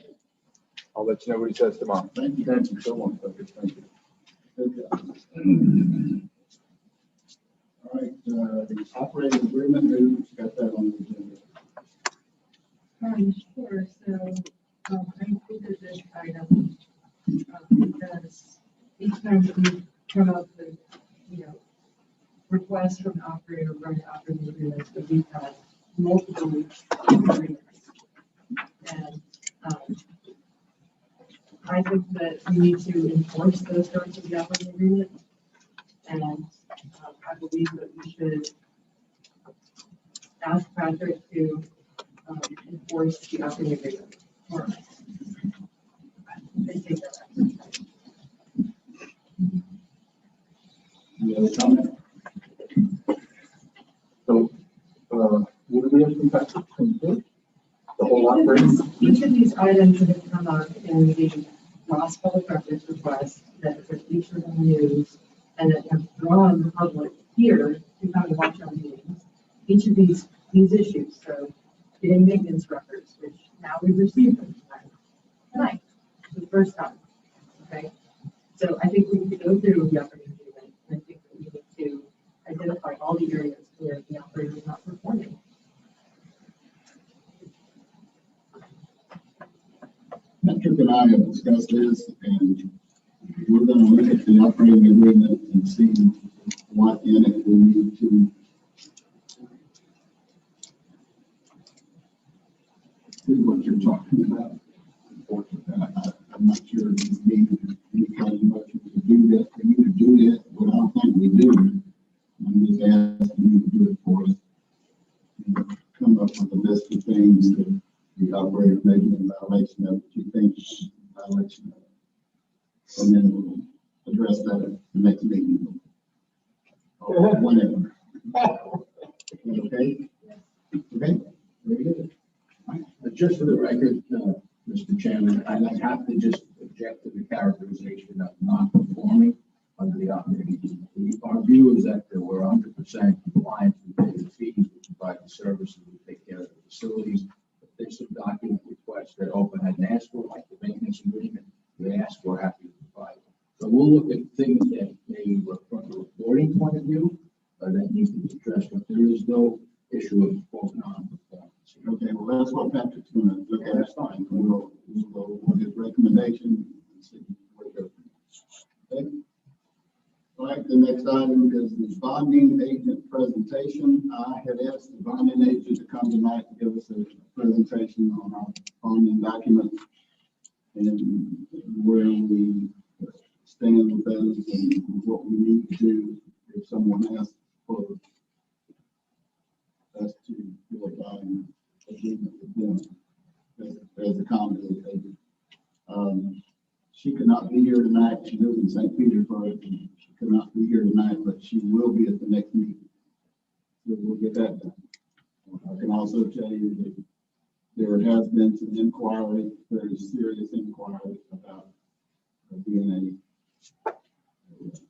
Speaker 14: I'll let let you know what he says tomorrow.
Speaker 2: Thank you.
Speaker 3: Thank you so much, Douglas. Thank you.
Speaker 2: Good job. All right, the operating agreement, who's got that on the agenda?
Speaker 10: Sure, so, I included this item, because each time that we come up with, requests from the operator, run operating agreements, that we've had multiple agreements. And, I think that we need to enforce those terms of the operating agreement. And, I believe that we should ask Patrick to enforce the operating agreement for us. They take that action.
Speaker 3: Any other comment? So, what do we have from Patrick? The whole operating?
Speaker 10: Each of these items that have come up in the last public records request that have been featured on the news and that have drawn the public here to come and watch our meetings. Each of these issues, so getting maintenance records, which now we've received them tonight, for the first time. Okay, so I think we need to go through the operating agreement, and I think that we need to identify all the areas where the operator is not performing.
Speaker 2: Patrick and I have discussed this, and we're gonna look at the operating agreement and see what in it we need to see what you're talking about. I'm not sure you need any kind of motion to do that, for you to do that, but I don't think we do. I'm just asking you to do it for us. And come up with a list of things that the operator may be in violation of, that you think is in violation of. And then we'll address that at the next meeting. Or whenever. Okay? Okay? Very good.
Speaker 13: Just for the record, Mr. Chairman, I have to just object to the characterization of non-conforming under the operating agreement. Our view is that we're 100% compliant with the fees, we provide the services, we take care of the facilities. If there's some document requests that Open hadn't asked for, like the maintenance agreement, they asked for, happy to provide. So we'll look at things that maybe were from a reporting point of view, that need to be addressed, but there is no issue of non-performance.
Speaker 2: Okay, well, that's what Patrick's gonna look at. That's fine. We'll go with his recommendation and see where it goes. Okay? All right, the next item is the bonding agent presentation. I had asked the bonding agent to come tonight and give us a presentation on our bonding documents and where we stand with those and what we need to do if someone asks for us to do a bonding agreement with them as a conduit agent. She could not be here tonight. She lives in St. Petersburg. And she could not be here tonight, but she will be at the next meeting. So we'll get that done. I can also tell you that there has been some inquiry, very serious inquiry about being a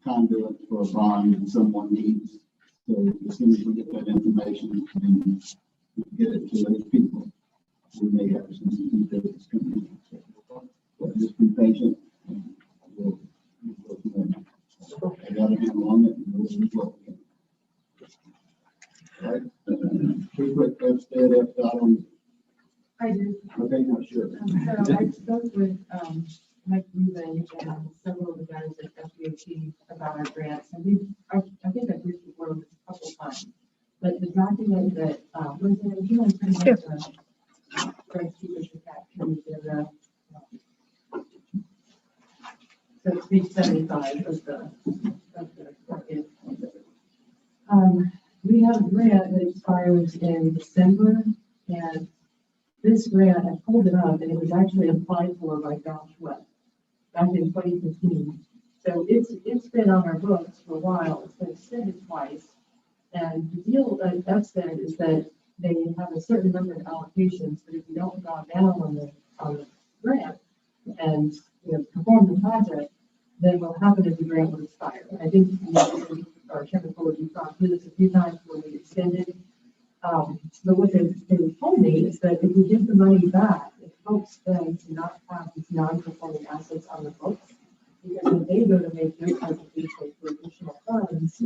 Speaker 2: conduit for a bond that someone needs. So as soon as we get that information and get it to those people, we may have some details coming in. So just be patient. And we'll go from there. I got a handle on it and we'll go. All right. Pretty quick, FDOT.
Speaker 10: I do.
Speaker 2: Okay, no, sure.
Speaker 10: So I spoke with Mike Rubin and several of the guys at FDOT about our grants, and I think I've briefly worked with a couple times. But the document that was in, you know, pretty much Greg Stevens captured the so it's page 75 of the document. We have a grant that expires in December, and this grant, I pulled it up, and it was actually applied for by Josh Webb back in 2015. So it's been on our books for a while. It's been extended twice. And the deal that's said is that they have a certain number of allocations, but if you don't draw down on the grant and perform the project, then what will happen is the grant will expire. I think our Chairman Fuller, you've gone through this a few times when we extended. But what they told me is that if we give the money back, if helps them to not have these non-performing assets on the books. Because when they go to make their application for additional funds,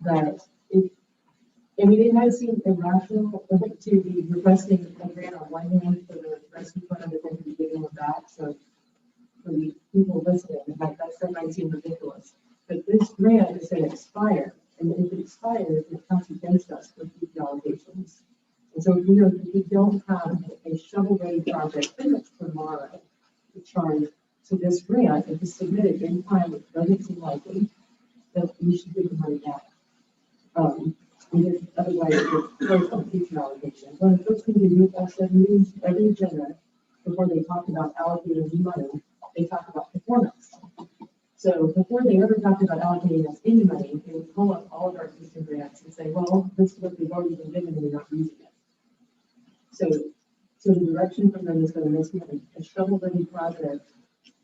Speaker 10: that it, I mean, it might seem irrational to be requesting a grant on one hand for the rescue fund and then be giving them back. So for the people listening, that might seem ridiculous. But this grant is going to expire, and if it expires, it counts against us for future allocations. And so if we don't have a shovel-ready project finished tomorrow to charge to this grant, if it's submitted in time, which doesn't seem likely, that we should give the money back. Because otherwise, it's close on future allocation. One of the first things they do at SED meetings, every agenda, before they talk about allocating new money, they talk about performance. So before they ever talk about allocating us any money, they would pull up all of our existing grants and say, well, this is what we've already been given and we're not using it. So the direction from them is going to make a shovel-ready project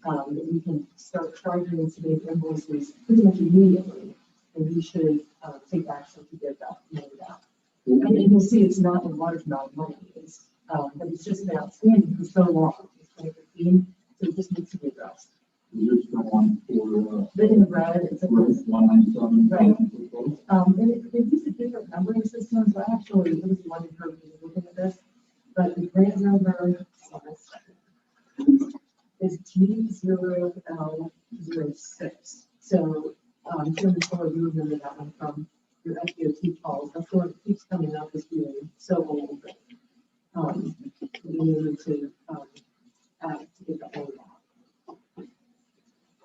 Speaker 10: that we can start charging and submitting invoices pretty much immediately. And we should take action to get that money back. And you'll see it's not a large amount of money. It's, but it's just been outstanding for so long. It's 2015, so it just needs to be addressed.
Speaker 3: Is this the one for,
Speaker 10: But in the red, it's a
Speaker 3: 197?
Speaker 10: Right. And they use a different numbering system, so actually, it was one person looking at this, but the grant number is G0L06. So, Chairman Fuller, you remember that one from your FDOT calls. That's where it keeps coming up as being so old. We needed to add to get that one out.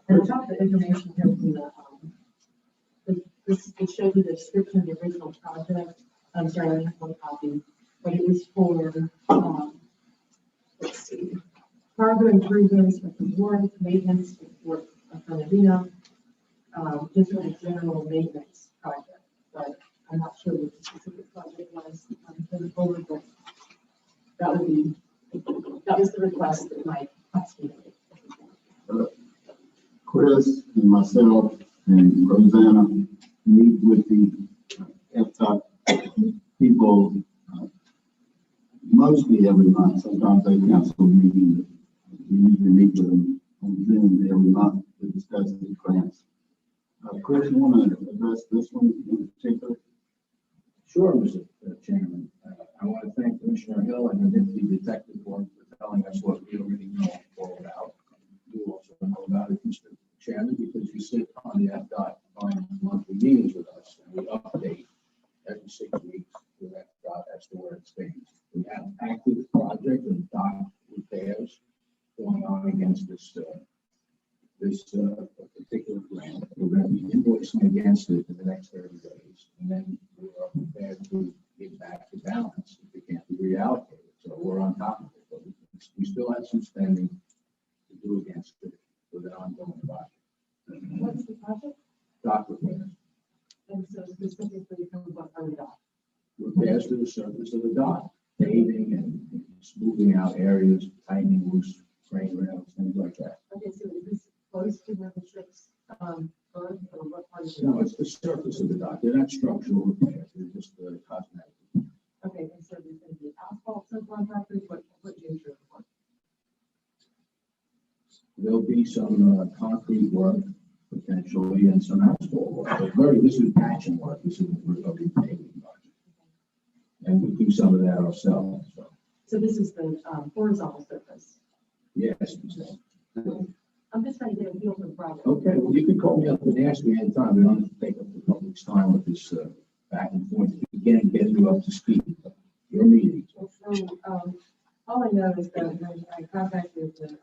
Speaker 10: And top of the information here from the, it showed you the description of the original project. I'm sorry, I don't have one copy, but it was for, let's see, cargo improvements of the wharf, maintenance for Fernandina, just like a general maintenance project. But I'm not sure what the specific project was for the forward, but that was the request that my classmate made.
Speaker 2: Chris and myself and Rosanna meet with the FDOT people mostly every month. Sometimes they cancel meetings. We usually meet with them on Zoom every month to discuss these grants. Chris, you want to address this one in particular?
Speaker 13: Sure, Mr. Chairman. I want to thank Commissioner Hill and the Deputy Detective for telling us what we already know all about. You also know about it, Mr. Chairman, because you sit on the FDOT monthly meetings with us, and we update every 6 weeks with FDOT as to where it stands. We have active project and dock repairs going on against this particular grant. We're going to be invoicing against it in the next 30 days, and then we are prepared to get back to balance if we can't be reallocated. So we're on top of it, but we still have some spending to do against it with an ongoing project.
Speaker 10: What's the project?
Speaker 13: Dock repairs.
Speaker 10: And so specifically from what are the dock?
Speaker 13: Repairs to the surface of the dock, paving and smoothing out areas, tightening loose crane rails, things like that.
Speaker 10: Okay, so is this close to where the ships berth, or what part of the
Speaker 13: No,
Speaker 10: dock?
Speaker 13: it's the surface of the dock. They're not structural repairs. They're just cosmetic.
Speaker 10: Okay, and so there's going to be asphalt subcontractors, what nature of work?
Speaker 13: There'll be some concrete work potentially and some asphalt work. But this is patching work. This isn't really paving project. And we do some of that ourselves.
Speaker 10: So this is the horizontal surface.
Speaker 13: Yes.
Speaker 10: I'm just trying to get a feel for the project.
Speaker 13: Okay, well, you can call me up and ask me anytime. We don't have to take up the public's time with this back and forth. Again, getting you up to speed. Your meeting.
Speaker 10: So, all I know is that when I contacted the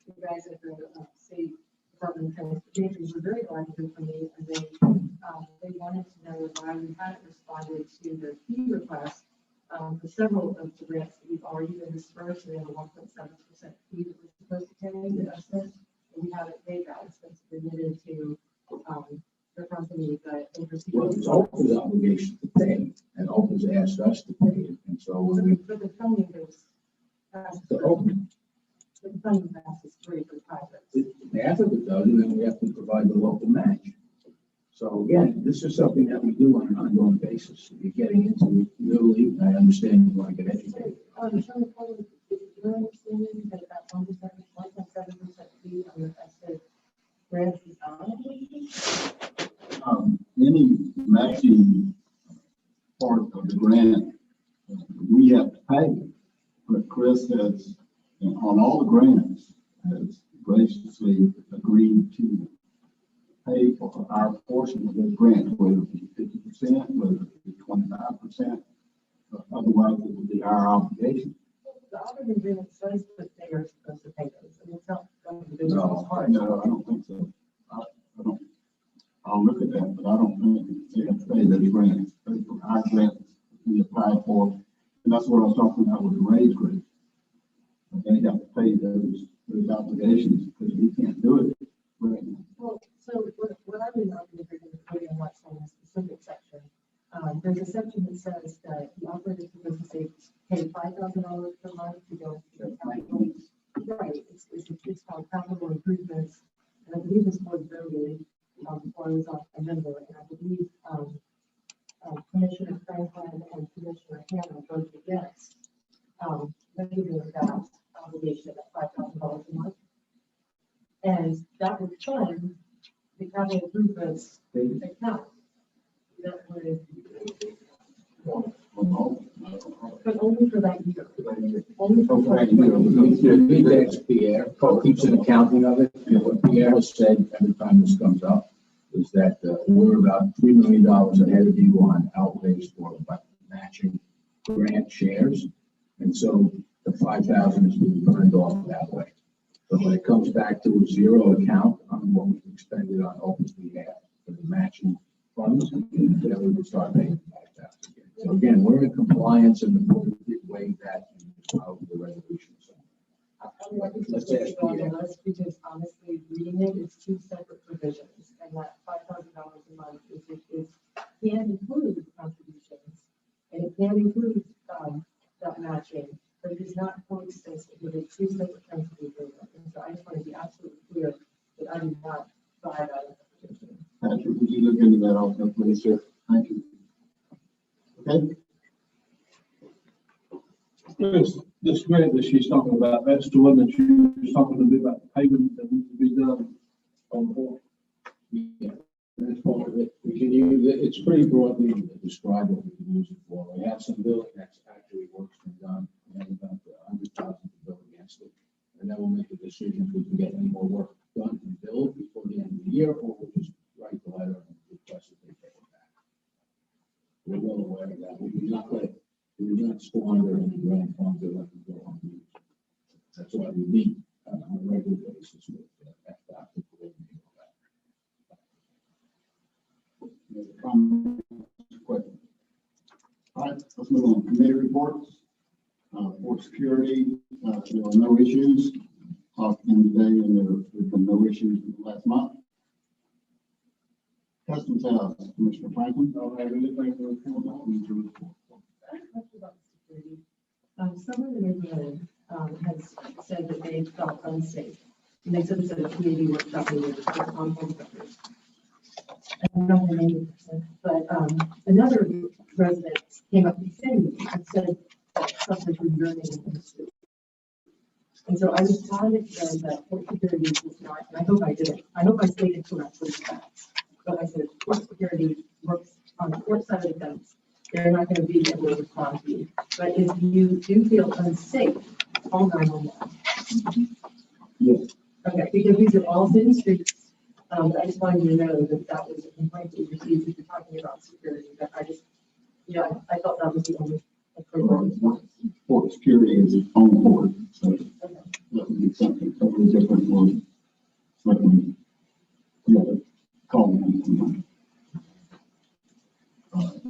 Speaker 10: you guys at the State Department of Transportation, were very glad to hear from me, and they wanted to know why we hadn't responded to the fee request for several of the grants that we've already been dispersed. We have a 1.7% fee that we're supposed to pay to us, and we haven't paid that. It's been submitted to the company that oversees.
Speaker 13: Well, it's OHPA's obligation to pay, and OHPA's asked us to pay it, and so when we.
Speaker 10: But the funding goes past.
Speaker 13: The OHPA.
Speaker 10: The funding passes through for projects.
Speaker 13: Half of it does, and then we have to provide the local match. So again, this is something that we do on an ongoing basis. You're getting into it really, I understand you want to get educated.
Speaker 10: Is there
Speaker 2: Chris has, on all the grants, has graciously agreed to pay for our portion of those grants, whether it be 50%, whether it be 25%. Otherwise, it would be our obligation.
Speaker 10: The operating agreement says that they are supposed to pay those, and it's not going to be
Speaker 2: No, I don't think so. I don't. I'll look at that, but I don't think they have to pay those grants. Our grants we applied for, and that's what I was talking about with the raise grant. They have to pay those obligations because we can't do it right now.
Speaker 10: Well, so what I'm in the operating agreement, including what's on the specific section, there's a section that says that the operator is supposed to say, pay $5,000 per month to go to the capital. Right, it's called capital improvements, and I believe this was voted before I was a member, and I believe Commissioner Franklin and Commissioner Hammond voted against waiving that obligation at $5,000 a month. And that would fund the capital improvements account. That would, but only for that year. Only for that year.
Speaker 13: You need to ask Pierre, Paul keeps an accounting of it, and what Pierre has said every time this comes up is that we're about $3 million ahead of you on outlays for matching grant shares. And so the 5,000 is being burned off that way. So when it comes back to a zero account on what we've expended on OHPA for the matching funds, then we would start paying 5,000 again. So again, we're in compliance and the board did waive that out of the resolution. So
Speaker 10: Let's ask on the list because honestly, reading it, it's two separate provisions, and that $5,000 a month can include contributions, and it can include that matching, but it is not coextensive with it. Two separate things to be doing. And so I just want to be absolutely clear that I do not buy that.
Speaker 2: Patrick, would you look into that also, please, sir? Thank you. Okay.
Speaker 11: This grant that she's talking about, that's the one that she was talking to me about the payment that needs to be done on the board.
Speaker 13: yeah, that's part of it. We can use it. It's pretty broadly described what we can use it for. We have some billing that's actually work's been done. We have about 100,000 to bill against it. And then we'll make a decision if we can get any more work done and billed before the end of the year, or we'll just write the letter and request that they pay it back. We're well aware of that. We do not squander any grant funds that let them go unused. That's why we meet on a regular basis with FDOT to coordinate all that.
Speaker 2: All right, let's move on. Committee reports. Port security, there were no issues. Talked in today, and there have been no issues in the last month. Customs House, Commissioner Franklin.
Speaker 4: Don't have anything to report on.
Speaker 10: Someone in the neighborhood has said that they felt unsafe. And they said it's at a community workshop meeting on home records. I don't know the name of the person, but another resident came up to me and said that something was burning in the street. And so I was trying to say that port security is not, and I hope I didn't, I hope I stated correctly that, but I said port security works on the port side of the fence. They're not going to be able to respond to you. But if you do feel unsafe, call 911.
Speaker 2: Yes.
Speaker 10: Okay, because these are all city streets. I just wanted you to know that that was a complaint that you received if you're talking about security. But I just, yeah, I thought that was the only appropriate one.
Speaker 2: Port security is its own board, so that would be something totally different. One, certainly, yeah, call me.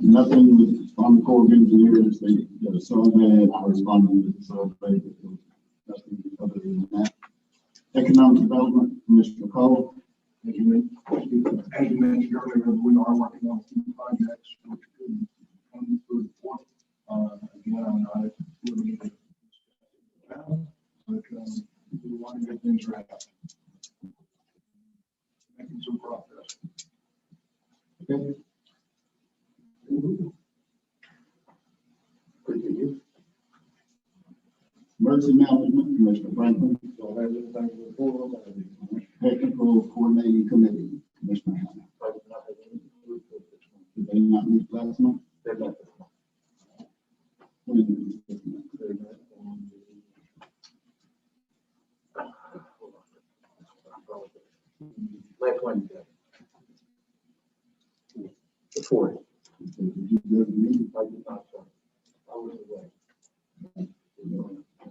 Speaker 2: Nothing was on the Corps of Engineers. They did a survey, and I responded to the survey. Nothing other than that. Economic Development, Commissioner Cole.
Speaker 8: As you mentioned earlier, we are working on some projects which could come through the port. Again, I'm not really now, but we want to get things right. Making some progress.
Speaker 2: Okay. Emergency Management, Commissioner Franklin.
Speaker 8: So have anything to report on?
Speaker 2: Technical Coordinating Committee, Commissioner Hammond. Did they not meet last month?
Speaker 8: They're not.
Speaker 2: When did they meet? designated.
Speaker 13: I did not, sir. I was away.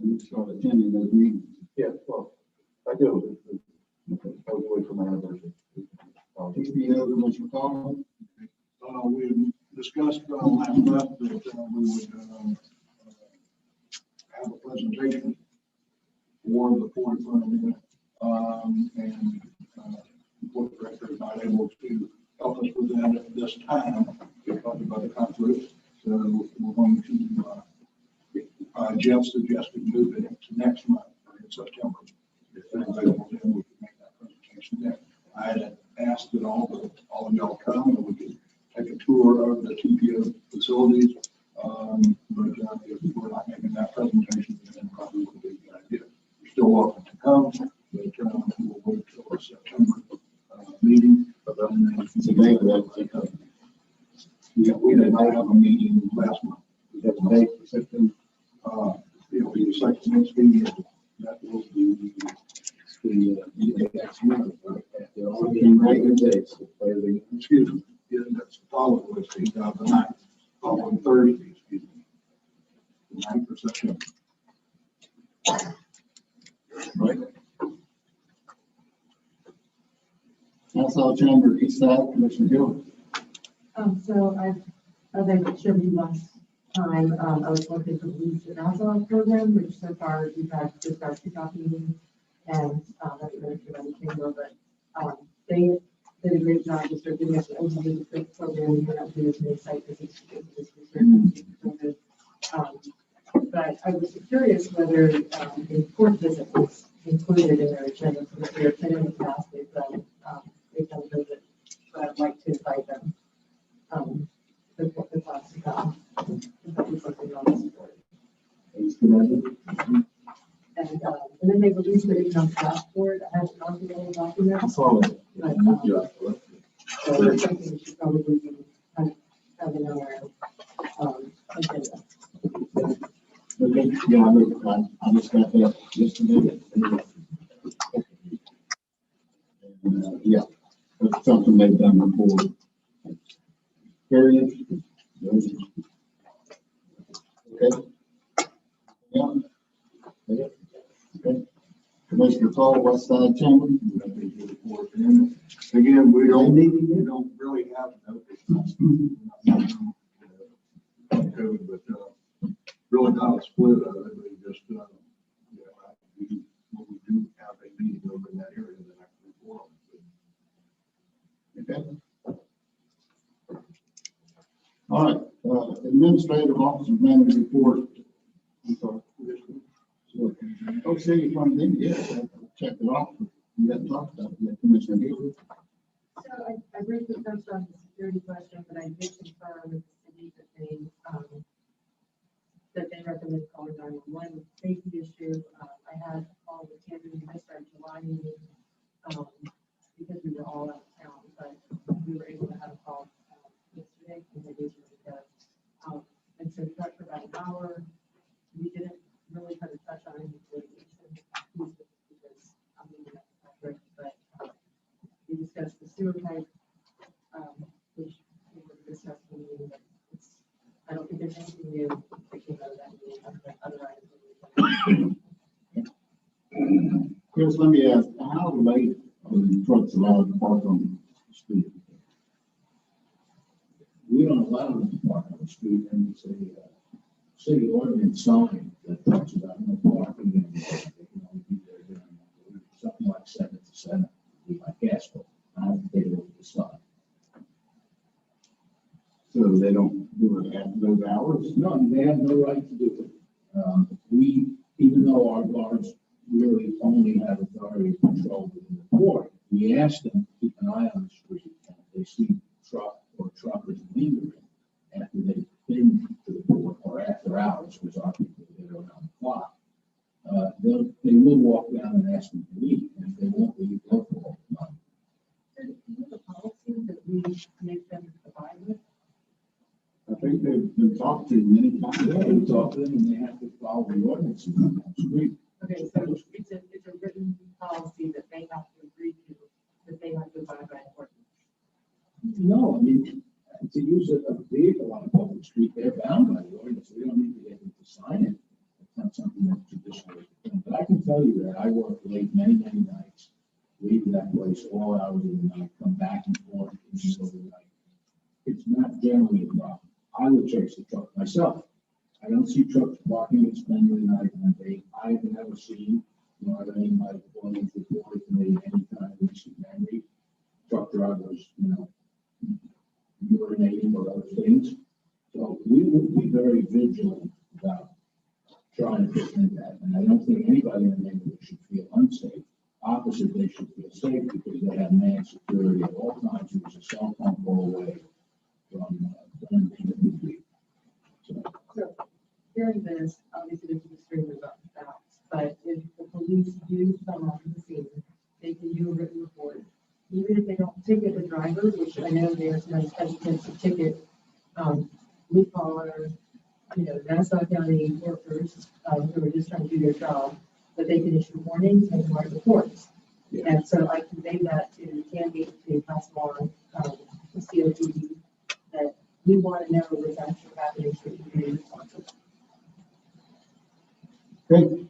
Speaker 2: You start attending those meetings.
Speaker 13: Yeah, well, I do. I was away from my anniversary.
Speaker 2: Any other, Mr. Carl?
Speaker 8: We discussed last month that we would have a presentation for the Port of Fernandina. And the Port Director is not able to help us with that at this time because of other conflicts. So we're going to, Jeff suggested move it into next month or in September. If they're available, then we can make that presentation then. I had asked that all of y'all come and we could take a tour of the TPO facilities. But if we're not making that presentation, then probably would be a good idea. You're still welcome to come, but we'll wait till our September meeting. And then
Speaker 2: Today,
Speaker 8: we did not have a meeting last month.
Speaker 2: we have a date for September.
Speaker 8: It'll be the second next meeting.
Speaker 13: That will be the next month. There are only
Speaker 2: September
Speaker 13: regular
Speaker 2: 8th.
Speaker 13: dates.
Speaker 8: Excuse me, yeah, that's the following Wednesday, the 9th, following Thursday, excuse me. The 9th of September.
Speaker 2: Right. That's our chamber, East Side, Commissioner Hill.
Speaker 10: So as I shared with you last time, I was working for the Leads and Nassau program, which so far we've had just our kickoff meeting and haven't really sure about the chamber, but they did a great job just sort of giving us an overview of the program. We went out to do some site visits to do this research. But I was curious whether the court visit was included in their agenda. So if they're attending in the past, they've done a visit. So I'd like to invite them. The class to come. That was something on this board. And then they released the income dashboard. I have an ongoing document.
Speaker 2: I saw that.
Speaker 10: But, so that's something we should probably be having on our agenda.
Speaker 2: Okay, yeah, I just got that yesterday. And, yeah, that's something they've done before. Very interesting. Okay. Yeah. Okay. Commissioner Cole, West Side Chamber.
Speaker 8: Again, we don't really have code, but really not a split of it, we just, we do have a meeting over in that area that I can report on.
Speaker 2: Okay. All right, administrative officer manager report. I'm sorry. Oh, see, you from then, yes, I checked it off. You haven't talked about it, Commissioner Hill.
Speaker 10: So I briefly touched on the security question, but I did confirm with the city that they recommend calling 911 safety issue. I had a call with Tammy, we missed our July meeting because we were all out of town, but we were able to have a call yesterday and they did really good. And so we talked for about an hour. We didn't really kind of touch on any litigation because I'm leaving that project, but we discussed the sewer pipe, which we were discussing in the meeting, but I don't think there's anything new that came out of that meeting, other items.
Speaker 2: Chris, let me ask, how late are the trucks allowed to park on the street?
Speaker 13: We don't allow them to park on the street, and it's a city ordinance sign that talks about no parking, and they can only be there during something like 7 to 7. We might guess, but I have to take it over the sign.
Speaker 2: So they don't do it after those hours?
Speaker 13: No, they have no right to do it. We, even though our guards really only have authority to control within the port, we ask them to keep an eye on the street, and if they see truck or truckers lingering after they've been to the port or after hours, which our people are there around the clock, they will walk down and ask them to leave, and if they won't leave, they'll call them up.
Speaker 10: Do you have a policy that we make them abide with?
Speaker 2: I think they've been talked to many times.
Speaker 13: Yeah, we talk to them, and they have to follow the ordinances on that street.
Speaker 10: Okay, so it's a written policy that they have to agree to, that they have to abide by ordinance.
Speaker 13: No, I mean, to use a vehicle on a public not something that's traditionally done. But I can tell you that I work late many, many nights, leave that place all hours of the night, come back and forth in the middle of the night. It's not generally a problem. I would chase the truck myself. I don't see trucks parking and spending the night on a day. I've never seen, nor have anybody going to report to me any kind of recent memory. Truck drivers, urinating or other things. So we would be very vigilant about trying to prevent that. And I don't think anybody in the neighborhood should feel unsafe. Opposite, they should feel safe because they have manned security at all times. It was a cell phone call away from Fernandina.
Speaker 10: So hearing this, obviously this is extremely rough facts, but if the police do come onto the scene, they can do a written report. Even if they don't ticket the driver, which I know there's no hesitant to ticket, blue collar, Nassau County workers, who are just trying to do their job, but they can issue warnings and write reports. Yeah. And so I conveyed that to Candy, to pass along, the COTD, that we want to know what's actually happening so we can be responsible.
Speaker 8: Okay.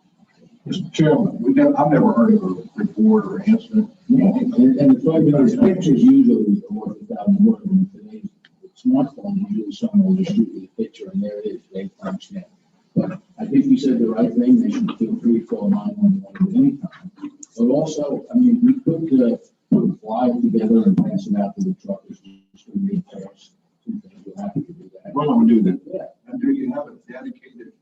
Speaker 8: Mr. Chairman, I've never heard of a report or incident.
Speaker 13: Yeah, and the funny thing is, pictures usually are worth 1,000 words. And today's smartphone, usually someone will just shoot you a picture and there it is, they punched in. But I think you said the right thing. They should feel free to call 911 at any time. But also, we could put a flyer together and pass it out to the truckers just to read past. We're happy to do that.
Speaker 8: Well, I'm do that.
Speaker 13: Yeah.
Speaker 8: And do you have a dedicated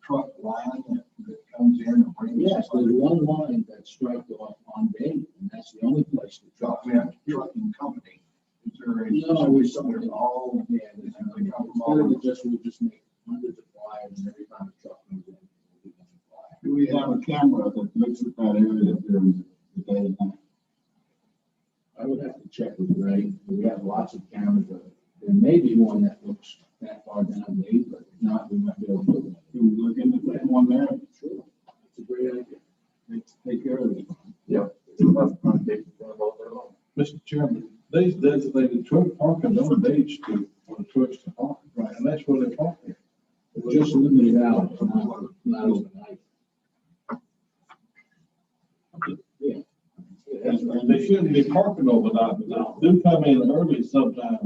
Speaker 8: truck line that comes in and brings?
Speaker 13: Yes, there's one line that's striped off on date, and that's the only place the truck.
Speaker 8: Trucking company. Is there a?
Speaker 13: No,
Speaker 8: we're somewhere all.
Speaker 13: Yeah, we'll just make hundreds of flyers and every time a truck comes in. We'll give them a flyer.
Speaker 2: Do we have a camera that looks at that area during the day and night?
Speaker 13: I would have to check with Ray. We have lots of cameras. There may be one that looks that far down the eight, but if not, we might be able to put one.
Speaker 2: Can we look into putting one there?
Speaker 13: Sure. It's a great idea.
Speaker 2: Let's take care of it.
Speaker 3: Yep.
Speaker 11: Mr. Chairman, these designated truck parking on Main Street for the trucks to park, right, and that's where they park there.
Speaker 13: Just limited hours, not overnight. Yeah.
Speaker 11: They shouldn't be parking overnight, but they do come in early sometimes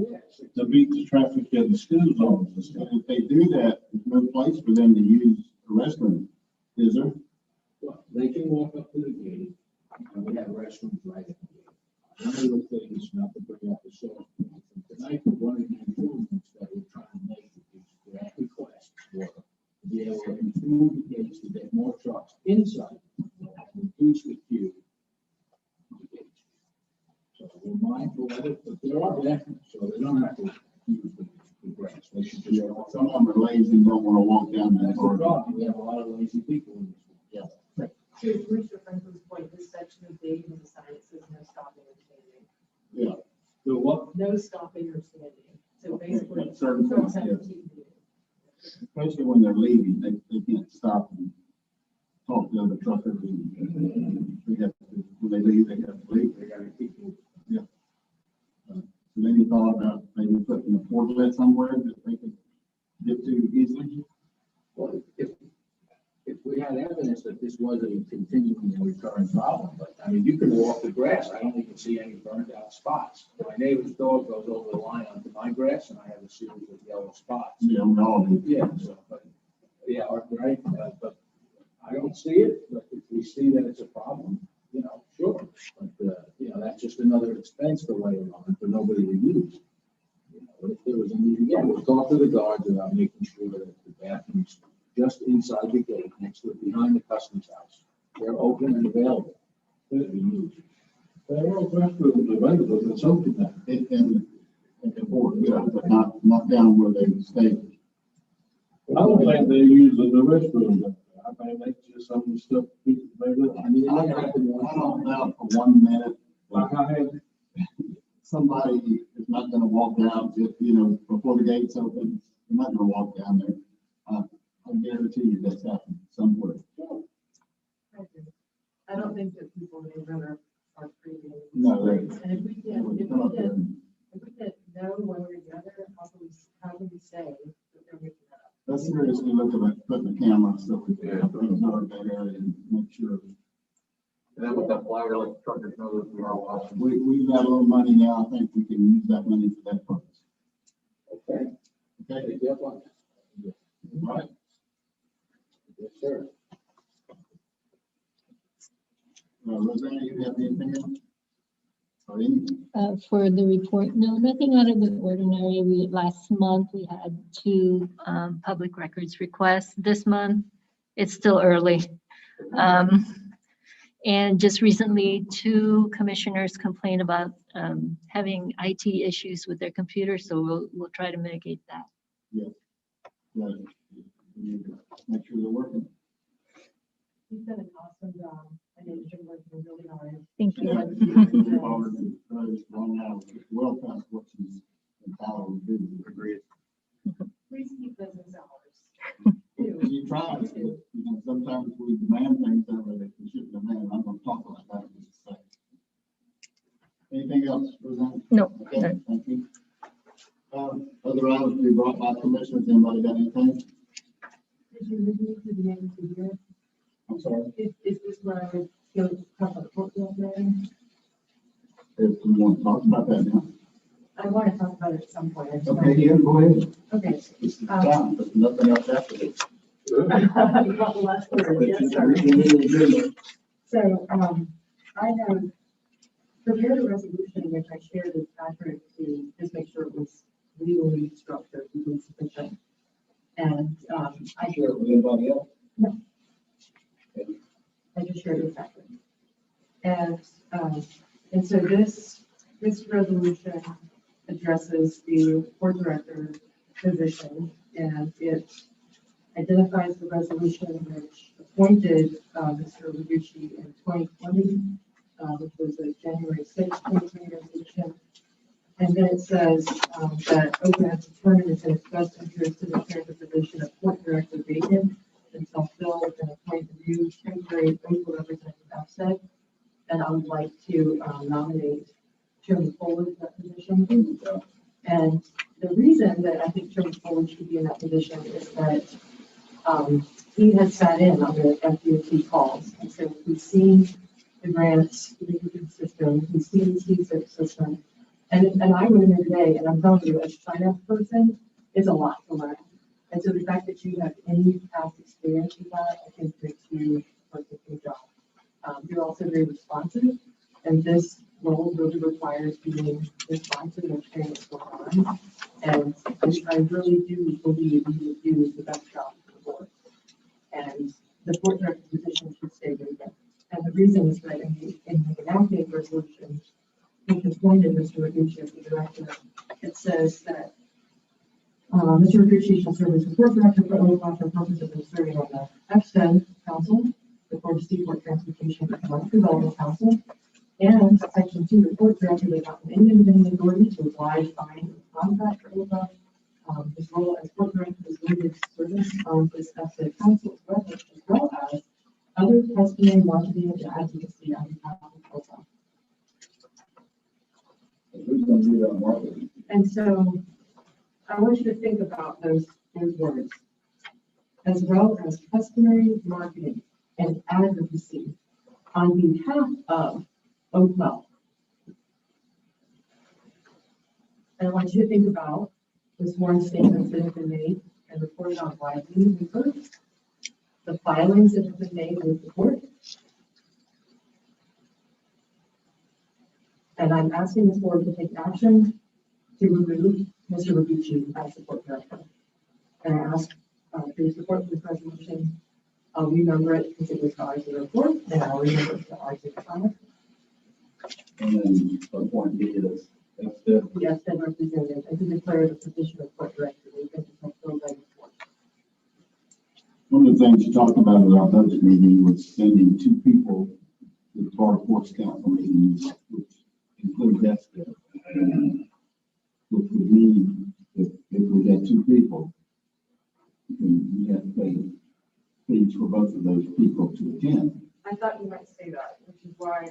Speaker 11: to beat the traffic in the school zones and stuff.
Speaker 2: And if they do that, there's no place for them to use the restroom, is there?
Speaker 13: Well, they can walk up to the gate, and we have restrooms right at the gate. One of the things, not to bring up the soft point, tonight, one of the improvements that we're trying to make is grant requests for to be able to improve the gates to get more trucks inside and reduce the queue. So we're mindful of it, but there are bathrooms, so they don't have to use the grass. They should just.
Speaker 2: Some of them are lazy and don't want to walk down that
Speaker 13: That's the
Speaker 2: road.
Speaker 13: problem. We have a lot of lazy people in this. Yeah.
Speaker 10: To Commissioner Franklin's point, this section of Dave has a sign that says no stopping or standing.
Speaker 2: Yeah.
Speaker 11: The what?
Speaker 10: No stopping or standing. So basically,
Speaker 2: Certain
Speaker 10: trucks
Speaker 2: things,
Speaker 10: have
Speaker 2: yeah.
Speaker 10: to keep moving.
Speaker 2: Especially when they're leaving, they can't stop and talk to other truckers. They have to, when they leave, they have to leave.
Speaker 13: They gotta keep moving.
Speaker 2: Yeah. So any thought about maybe putting a forklift somewhere that they could get to easily?
Speaker 13: Well, if we had evidence that this was a continuing and recurring problem, but you can walk the grass. I don't even see any burnt out spots. My neighbor's dog goes over the line onto my grass and I have a series of yellow spots.
Speaker 2: Yeah, we all do.
Speaker 13: Yeah, so, but, yeah, right, but I don't see it, but if we see that it's a problem, sure. But, that's just another expense to lay on for nobody to use. But if there was a need, we'll talk to the guards about making sure that the bathrooms just inside the gate, next to it, behind the customer's house, they're open and available to be used.
Speaker 11: There are restrooms available in some of them.
Speaker 2: And important, but not down where they stay.
Speaker 11: I don't think they're using the restroom. I mean, that's just some of the stuff people maybe.
Speaker 2: I don't doubt for 1 minute.
Speaker 11: Like I had
Speaker 2: Somebody is not going to walk down, before the gates open. They're not going to walk down there. I guarantee you that's happened somewhere.
Speaker 10: I don't think that people in the river are creating.
Speaker 2: No, they.
Speaker 10: And if we can know one way or the other, how can we say that they're making that up?
Speaker 2: Let's seriously look at putting a camera so we can observe that area and make sure.
Speaker 14: And then with that flagger, like truckers know that we are watching.
Speaker 2: We've got a little money now. I think we can use that money for that purpose.
Speaker 13: Okay.
Speaker 2: Okay.
Speaker 13: Yep. All
Speaker 2: Right.
Speaker 13: Yes, sir.
Speaker 2: Rosanna, you have anything else? Or anything?
Speaker 1: For the report, no, nothing out of the ordinary. Last month, we had 2 public records requests. This month, it's still early. And just recently, 2 commissioners complained about having IT issues with their computers, so we'll try to mitigate that.
Speaker 2: Yes. Right. We need to make sure they're working.
Speaker 10: You've done an awesome job. I know you've been working really hard.
Speaker 1: Thank you.
Speaker 2: Long hours, well past what she's entitled to do. Agreed.
Speaker 10: Please keep business hours.
Speaker 2: You try, but, you know, sometimes we demand things that we shouldn't demand. I'm gonna talk about that in just a second. Anything else, Roseanne?
Speaker 1: No.
Speaker 2: Okay, thank you. Other items to be brought by commissioners, anybody got anything?
Speaker 10: Did you review to the end of the year?
Speaker 2: I'm sorry,
Speaker 10: Is this where I would go to cover the court bill there?
Speaker 2: if we want to talk about that now.
Speaker 10: I want to talk about it at some point. I just
Speaker 2: Okay,
Speaker 10: wanna-
Speaker 2: yeah, go ahead.
Speaker 10: Okay.
Speaker 2: This is the time, but nothing else after this.
Speaker 10: Not the last word, yes, sir. So, I have prepared a resolution which I shared with Patrick to just make sure it was legally structured, legally sufficient. And, I
Speaker 2: Share it with anybody else?
Speaker 10: No. I just shared it with Patrick. And so this resolution addresses the board director position, and it identifies the resolution which appointed Mr. Lugucci in 2020, which was a January 6th, 2020 resolution. And then it says that OHPA has determined it's in its best interest to declare the position of court director vacant until filled and appoint a new temporary OHPA representative outside. And I would like to nominate Chairman Foley for that position. And the reason that I think Chairman Foley should be in that position is that he has sat in on the FDOT calls. And so he's seen the grants, the system, he's seen the CSIP system. And I went in there today, and I'm telling you, as a finance person, it's a lot to learn. And so the fact that you have any past experience with that, I think makes you a good job. You're also very responsive, and this role really requires being responsive and understanding what's going on. And I really do believe you will do the best job for the board. And the board director position should stay vacant. And the reason is that in the enacting resolution, which appointed Mr. Ragucci as the director, it says that Mr. Ragucci shall serve as the board director for OHPA for purposes of serving on the FSTED Council, the Florida Seaport Transportation and Economic Development Council, and Section 2, the board director may not have any independent authority to oblige, find, or contract for OHPA. His role as board director is limited to service on this FSTED Council as well as other customary marketing and advocacy on behalf of OHPA.
Speaker 2: Who's gonna do that marketing?
Speaker 10: And so I want you to think about those words, as well as customary marketing and advocacy on behalf of OHPA. And I want you to think about the sworn statements that have been made and reported on widely in the paper, the filings that have been made with the court. And I'm asking this board to take action to remove Mr. Ragucci as the court director. And I ask for your support for this resolution. I'll renumber it because it was ours to report, and I'll renumber it to ours to comment.
Speaker 2: And then appoint me as FSTED.
Speaker 10: Yes, then representative, and to declare the position of court director vacant until filled by the court.
Speaker 2: One of the things you talked about at our budget meeting was sending 2 people to the Florida Courts Council meetings, which includes FSTED. Which would mean if we had 2 people, then we have to pay fees for both of those people to attend.
Speaker 10: I thought you might say that, which is why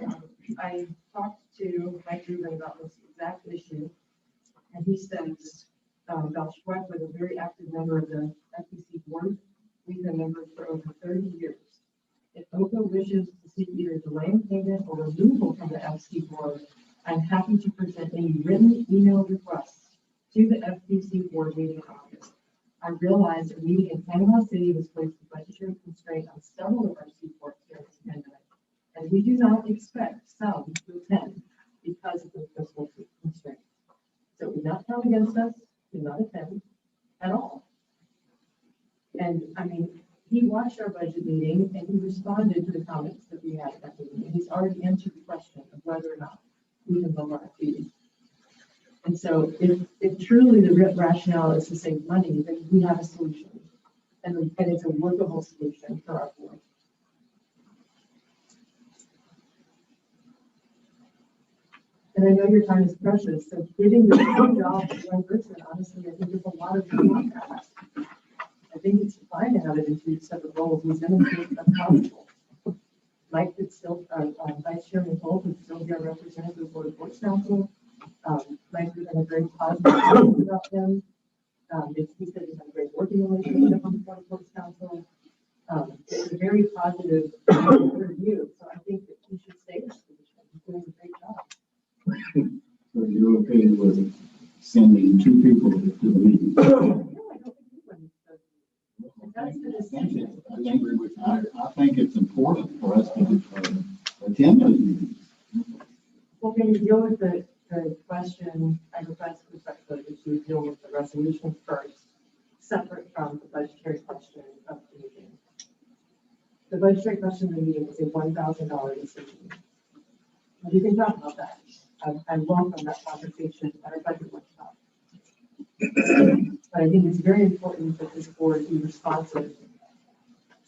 Speaker 10: I talked to Mike Rubin about this exact issue. And he says, Val Schweck was a very active member of the FPC board. We've been members for over 30 years. If OHPA wishes to see either delaying payment or removal from the FC board, I'm happy to present any written email requests to the FPC board meeting in August. I realize that meeting in Panama City has placed a budgetary constraint on several of our seaports during this pandemic, and we do not expect some to attend because of the fiscal constraints. So it would not count against us, do not attend at all. And I mean, he watched our budget meeting and he responded to the comments that we had at that meeting. And he's already answered the question of whether or not we can lower our fees. And so if truly the rationale is to save money, then we have a solution. And it's a workable solution for our board. And I know your time is precious, so giving the same job to one person, honestly, I think there's a lot of people on that. I think it's fine to have it in two separate roles. He's demonstrated accountable. Mike could still, Vice Chairman Cole could still be our representative of the Board Council. Mike has been a very positive about them. He said he's had a great working relationship on the Board Council. It's a very positive review, so I think that he should stay in this position. He's doing a great job.
Speaker 2: So you're okay with sending two people to the meeting?
Speaker 10: No, I don't think anyone does. That's the decision.
Speaker 2: I think it's important for us to attend those meetings.
Speaker 10: Well, can you deal with the question, I request respectfully that you deal with the resolution first, separate from the budgetary question of the meeting. The budgetary question of the meeting is a $1,000 decision. And we can talk about that. I welcome that conversation at our budget workshop. But I think it's very important that this board be responsive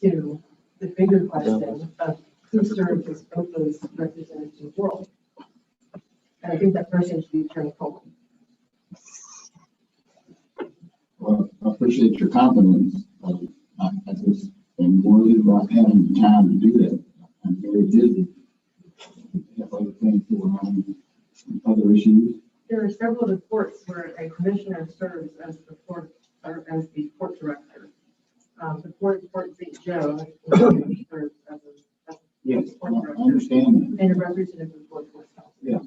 Speaker 10: to the bigger question of who serves as OHPA's representative in the world. And I think that person should be Attorney Coleman.
Speaker 2: Well, I appreciate your confidence. I just am worried about having the time to do that. I'm very busy. I have other things going on, other issues.
Speaker 10: There are several of the courts where a commissioner serves as the court or as the court director. The Port St. Joe serves as a
Speaker 2: Yes,
Speaker 10: court
Speaker 2: I
Speaker 10: director
Speaker 2: understand that.
Speaker 10: and a representative of the Court Council.
Speaker 2: Yeah.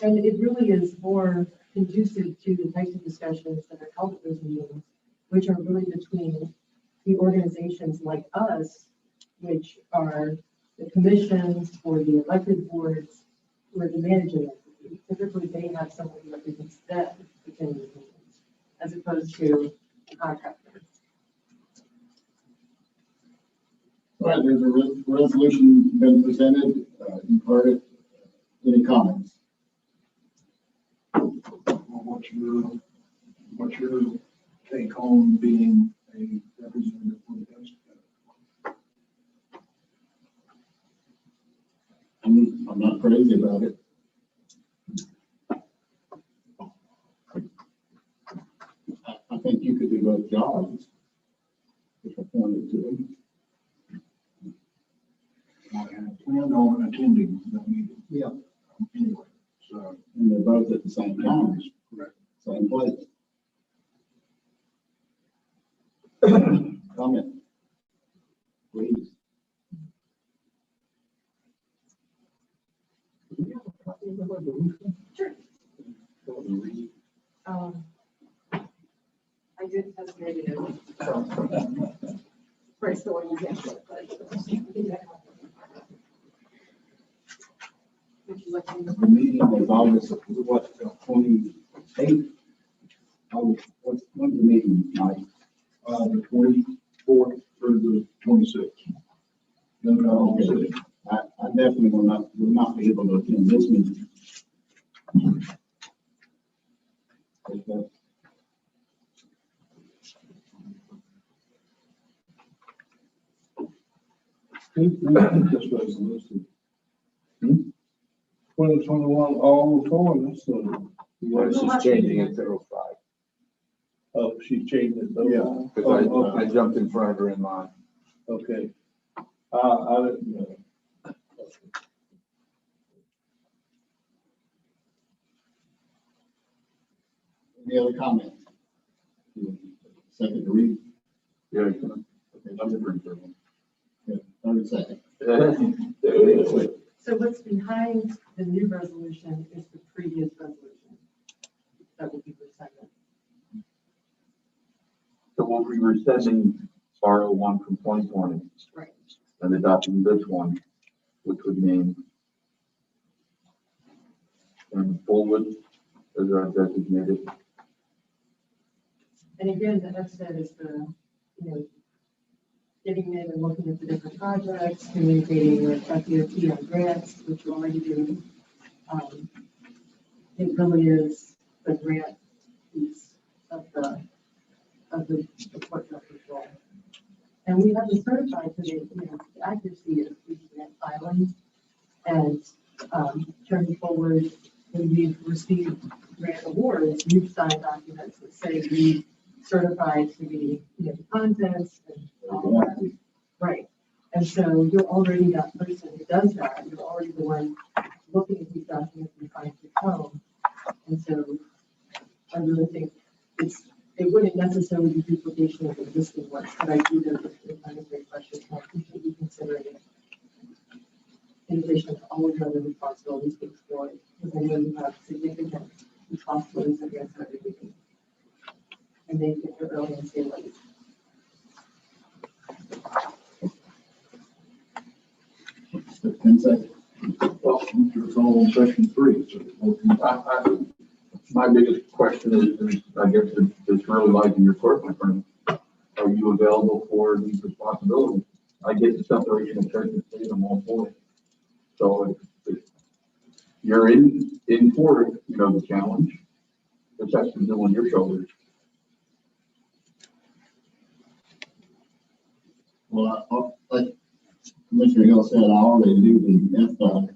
Speaker 10: And it really is more conducive to the types of discussions that are held at those meetings, which are really between the organizations like us, which are the commissions or the elected boards who are the managing entity. Typically, they have someone who represents them within these meetings, as opposed to the contractor.
Speaker 2: All right, there's a resolution been presented. You've heard it. Any comments?
Speaker 8: What's your take on being a representative for the council?
Speaker 2: I'm not crazy about it. I think you could do both jobs if appointed to them.
Speaker 8: I had planned on attending the meeting.
Speaker 2: Yeah.
Speaker 8: Anyway, so.
Speaker 2: And they're both at the same time.
Speaker 8: Correct.
Speaker 2: Same place. Comment. Please.
Speaker 10: Sure. I did test negative. Right, so you can't. Would you like to?
Speaker 2: The meeting was August, what, 28th? When's the meeting, Mike?
Speaker 8: The 24th through the 26th.
Speaker 2: No, okay. I definitely will not be able to attend this meeting.
Speaker 11: This resolution. 2021 all four, that's
Speaker 14: Well, she's changing it to 05.
Speaker 11: oh, she changed it.
Speaker 14: Yeah, because I jumped in front of her in line.
Speaker 11: Okay. I didn't know.
Speaker 2: Any other comments? second to read.
Speaker 3: Yeah, okay, I'm the pretty third one.
Speaker 2: Yeah, 30 seconds.
Speaker 10: So what's behind the new resolution is the previous resolution that will be rescinded.
Speaker 3: So we'll be rescinding R01 from 2020
Speaker 10: Right.
Speaker 3: and adopting this one, which would mean and Fullwood as our designated.
Speaker 10: And again, the upset is the, getting in and looking at the different projects, communicating with FDOT on grants, which you already do. It really is the grant piece of the court director's role. And we have to certify to the accuracy of each grant filing. And carrying forward, when we've received grant awards, we've signed documents that say we certified to be, the contents and all that. Right. And so you're already that person who does that. You're already the one looking at these documents and trying to tone. And so I really think it wouldn't necessarily be duplication of existing ones, but I do know that it's a great question. I appreciate you considering it. In addition to all of the other responsibilities to explore, because I know you have significant responsibilities against everything. And they get there early and stay late.
Speaker 3: Well, it's all in section 3. So my biggest question is, I guess it's really like in your court, my friend. Are you available for these responsibilities? I get the separation of church and state, I'm all for it. So if you're in for it, the challenge, it's actually on your shoulders.
Speaker 2: Well, like Commissioner Hill said, I already do the FDOT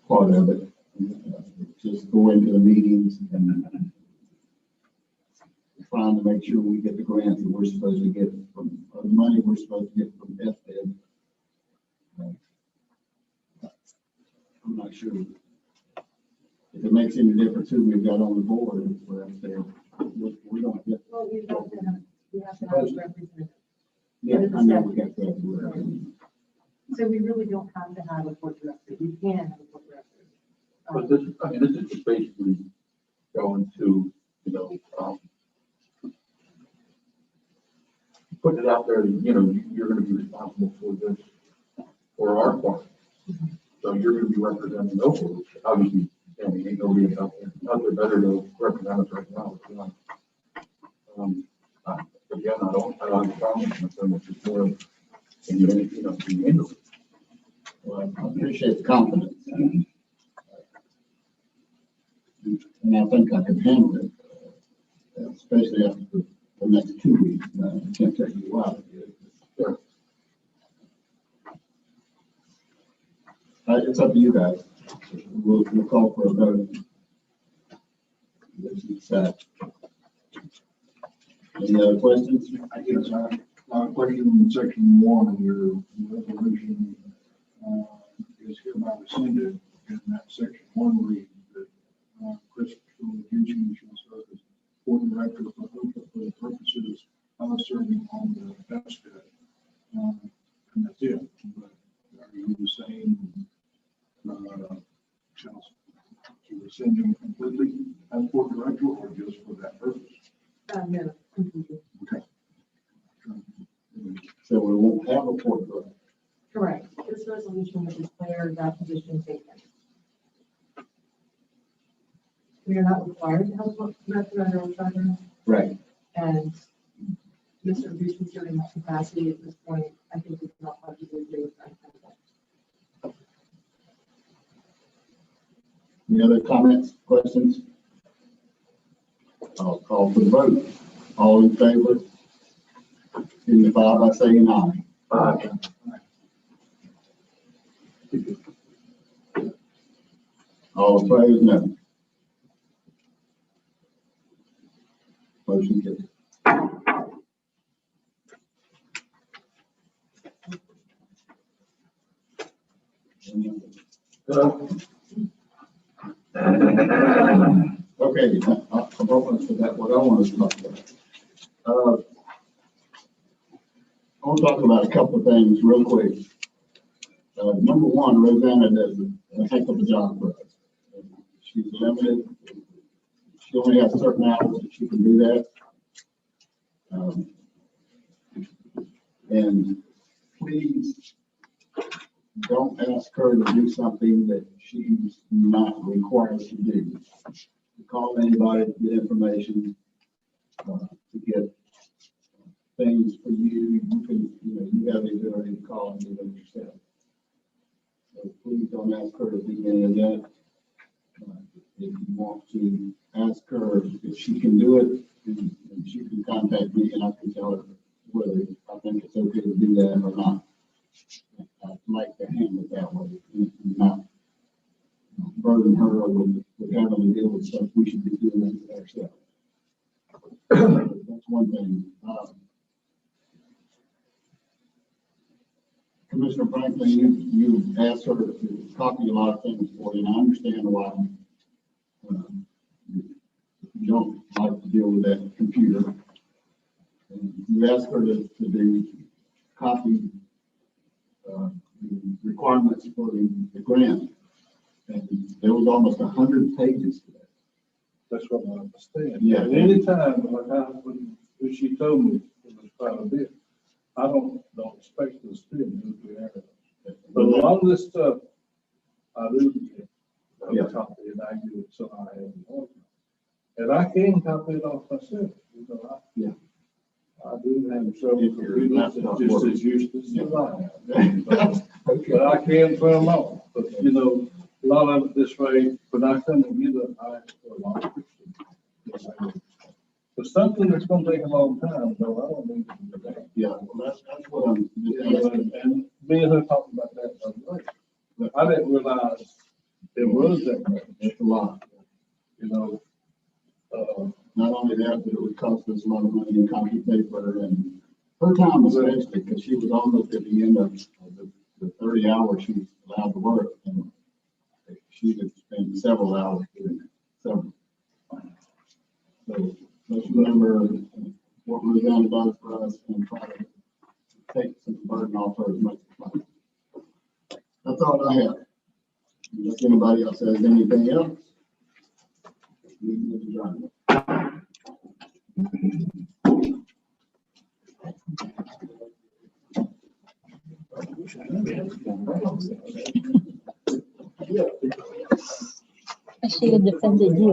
Speaker 2: part of it. Just go into the meetings and trying to make sure we get the grants that we're supposed to get from, the money we're supposed to get from FDOT. I'm not sure if it makes any difference who we've got on the board. We don't get.
Speaker 10: Well, we have to have a representative.
Speaker 2: Yeah, I know we got that.
Speaker 10: So we really don't have to have a court director. We can have a court director.
Speaker 3: But this is just basically going to, put it out there, you're going to be responsible for this, for our part. So you're going to be representing Oakland, which obviously, ain't nobody out there better to represent us right now. Again, I don't have a problem with them, which is more of, being handled.
Speaker 2: Well, I appreciate the confidence. And I think I can handle it, especially after the next 2 weeks. I can't tell you why.
Speaker 3: Sure.
Speaker 2: It's up to you guys. We'll call for a vote. Any other questions?
Speaker 8: I guess I question in section 1, your resolution is hereby rescinded, and that section 1 reads that Christopher Litigation shall serve as board director for OHPA for the purposes of serving on the FSTED. And that's it. But are you saying shall rescind him completely as board director, or just for that purpose?
Speaker 10: No, completely.
Speaker 8: Okay.
Speaker 2: So we won't have a court vote.
Speaker 10: Correct. This resolution would declare that position vacant. We are not required to have a court director under OHPA.
Speaker 2: Right.
Speaker 10: And Mr. Bruce serving that capacity at this point, I think it's not possible to do with that.
Speaker 2: Any other comments, questions? I'll call for the vote. All in favor, signify by saying aye.
Speaker 3: Aye.
Speaker 2: All opposed, no. Motion carries. Okay, I'm open for that. What I want to talk about. I'll talk about a couple of things real quick. Number one, Rosanna does a heck of a job for us. She's limited. She only has certain hours that she can do that. And please don't ask her to do something that she's not required to do. Call anybody to get information, to get things for you. You can, you have the ability to call and do them yourself. So please don't ask her to do any of that. If you want to ask her if she can do it, then she can contact me and I can tell her whether I think it's okay to do that or not. I'd like to handle it that way, and not burden her with having to deal with stuff we should be doing ourselves. That's one thing. Commissioner Franklin, you asked her to copy a lot of things for you, and I understand why you don't like to deal with that computer. And you asked her to do copy the requirements for the grant, and there was almost 100 pages to that.
Speaker 11: That's what I understand.
Speaker 2: Yeah.
Speaker 11: And anytime, when she told me it was quite a bit, I don't expect to spend nuclear arrows. But a lot of this stuff, I do get a copy and I give it so I have it. And I can copy it off myself, I do have several computers that just as useless as I have. But I can turn them off. But a lot of it this way, when I come and get it, I ask for a lot of fixing. But something that's gonna take a long time, though, I don't need to do that.
Speaker 2: Yeah, well, that's what I'm asking.
Speaker 11: And me and her talked about that the other day. I didn't realize it was that much.
Speaker 2: It's a lot. Not only that, but it would cost us a lot of money in copy paper and her time especially, because she was almost at the end of the 30 hours she was allowed to work, and she had spent several hours doing it. So let's remember what Rosanna does for us and try to take some burden off her as much as possible. That's all I have. Unless anybody else has anything else, meeting is adjourned.
Speaker 1: I should have defended you.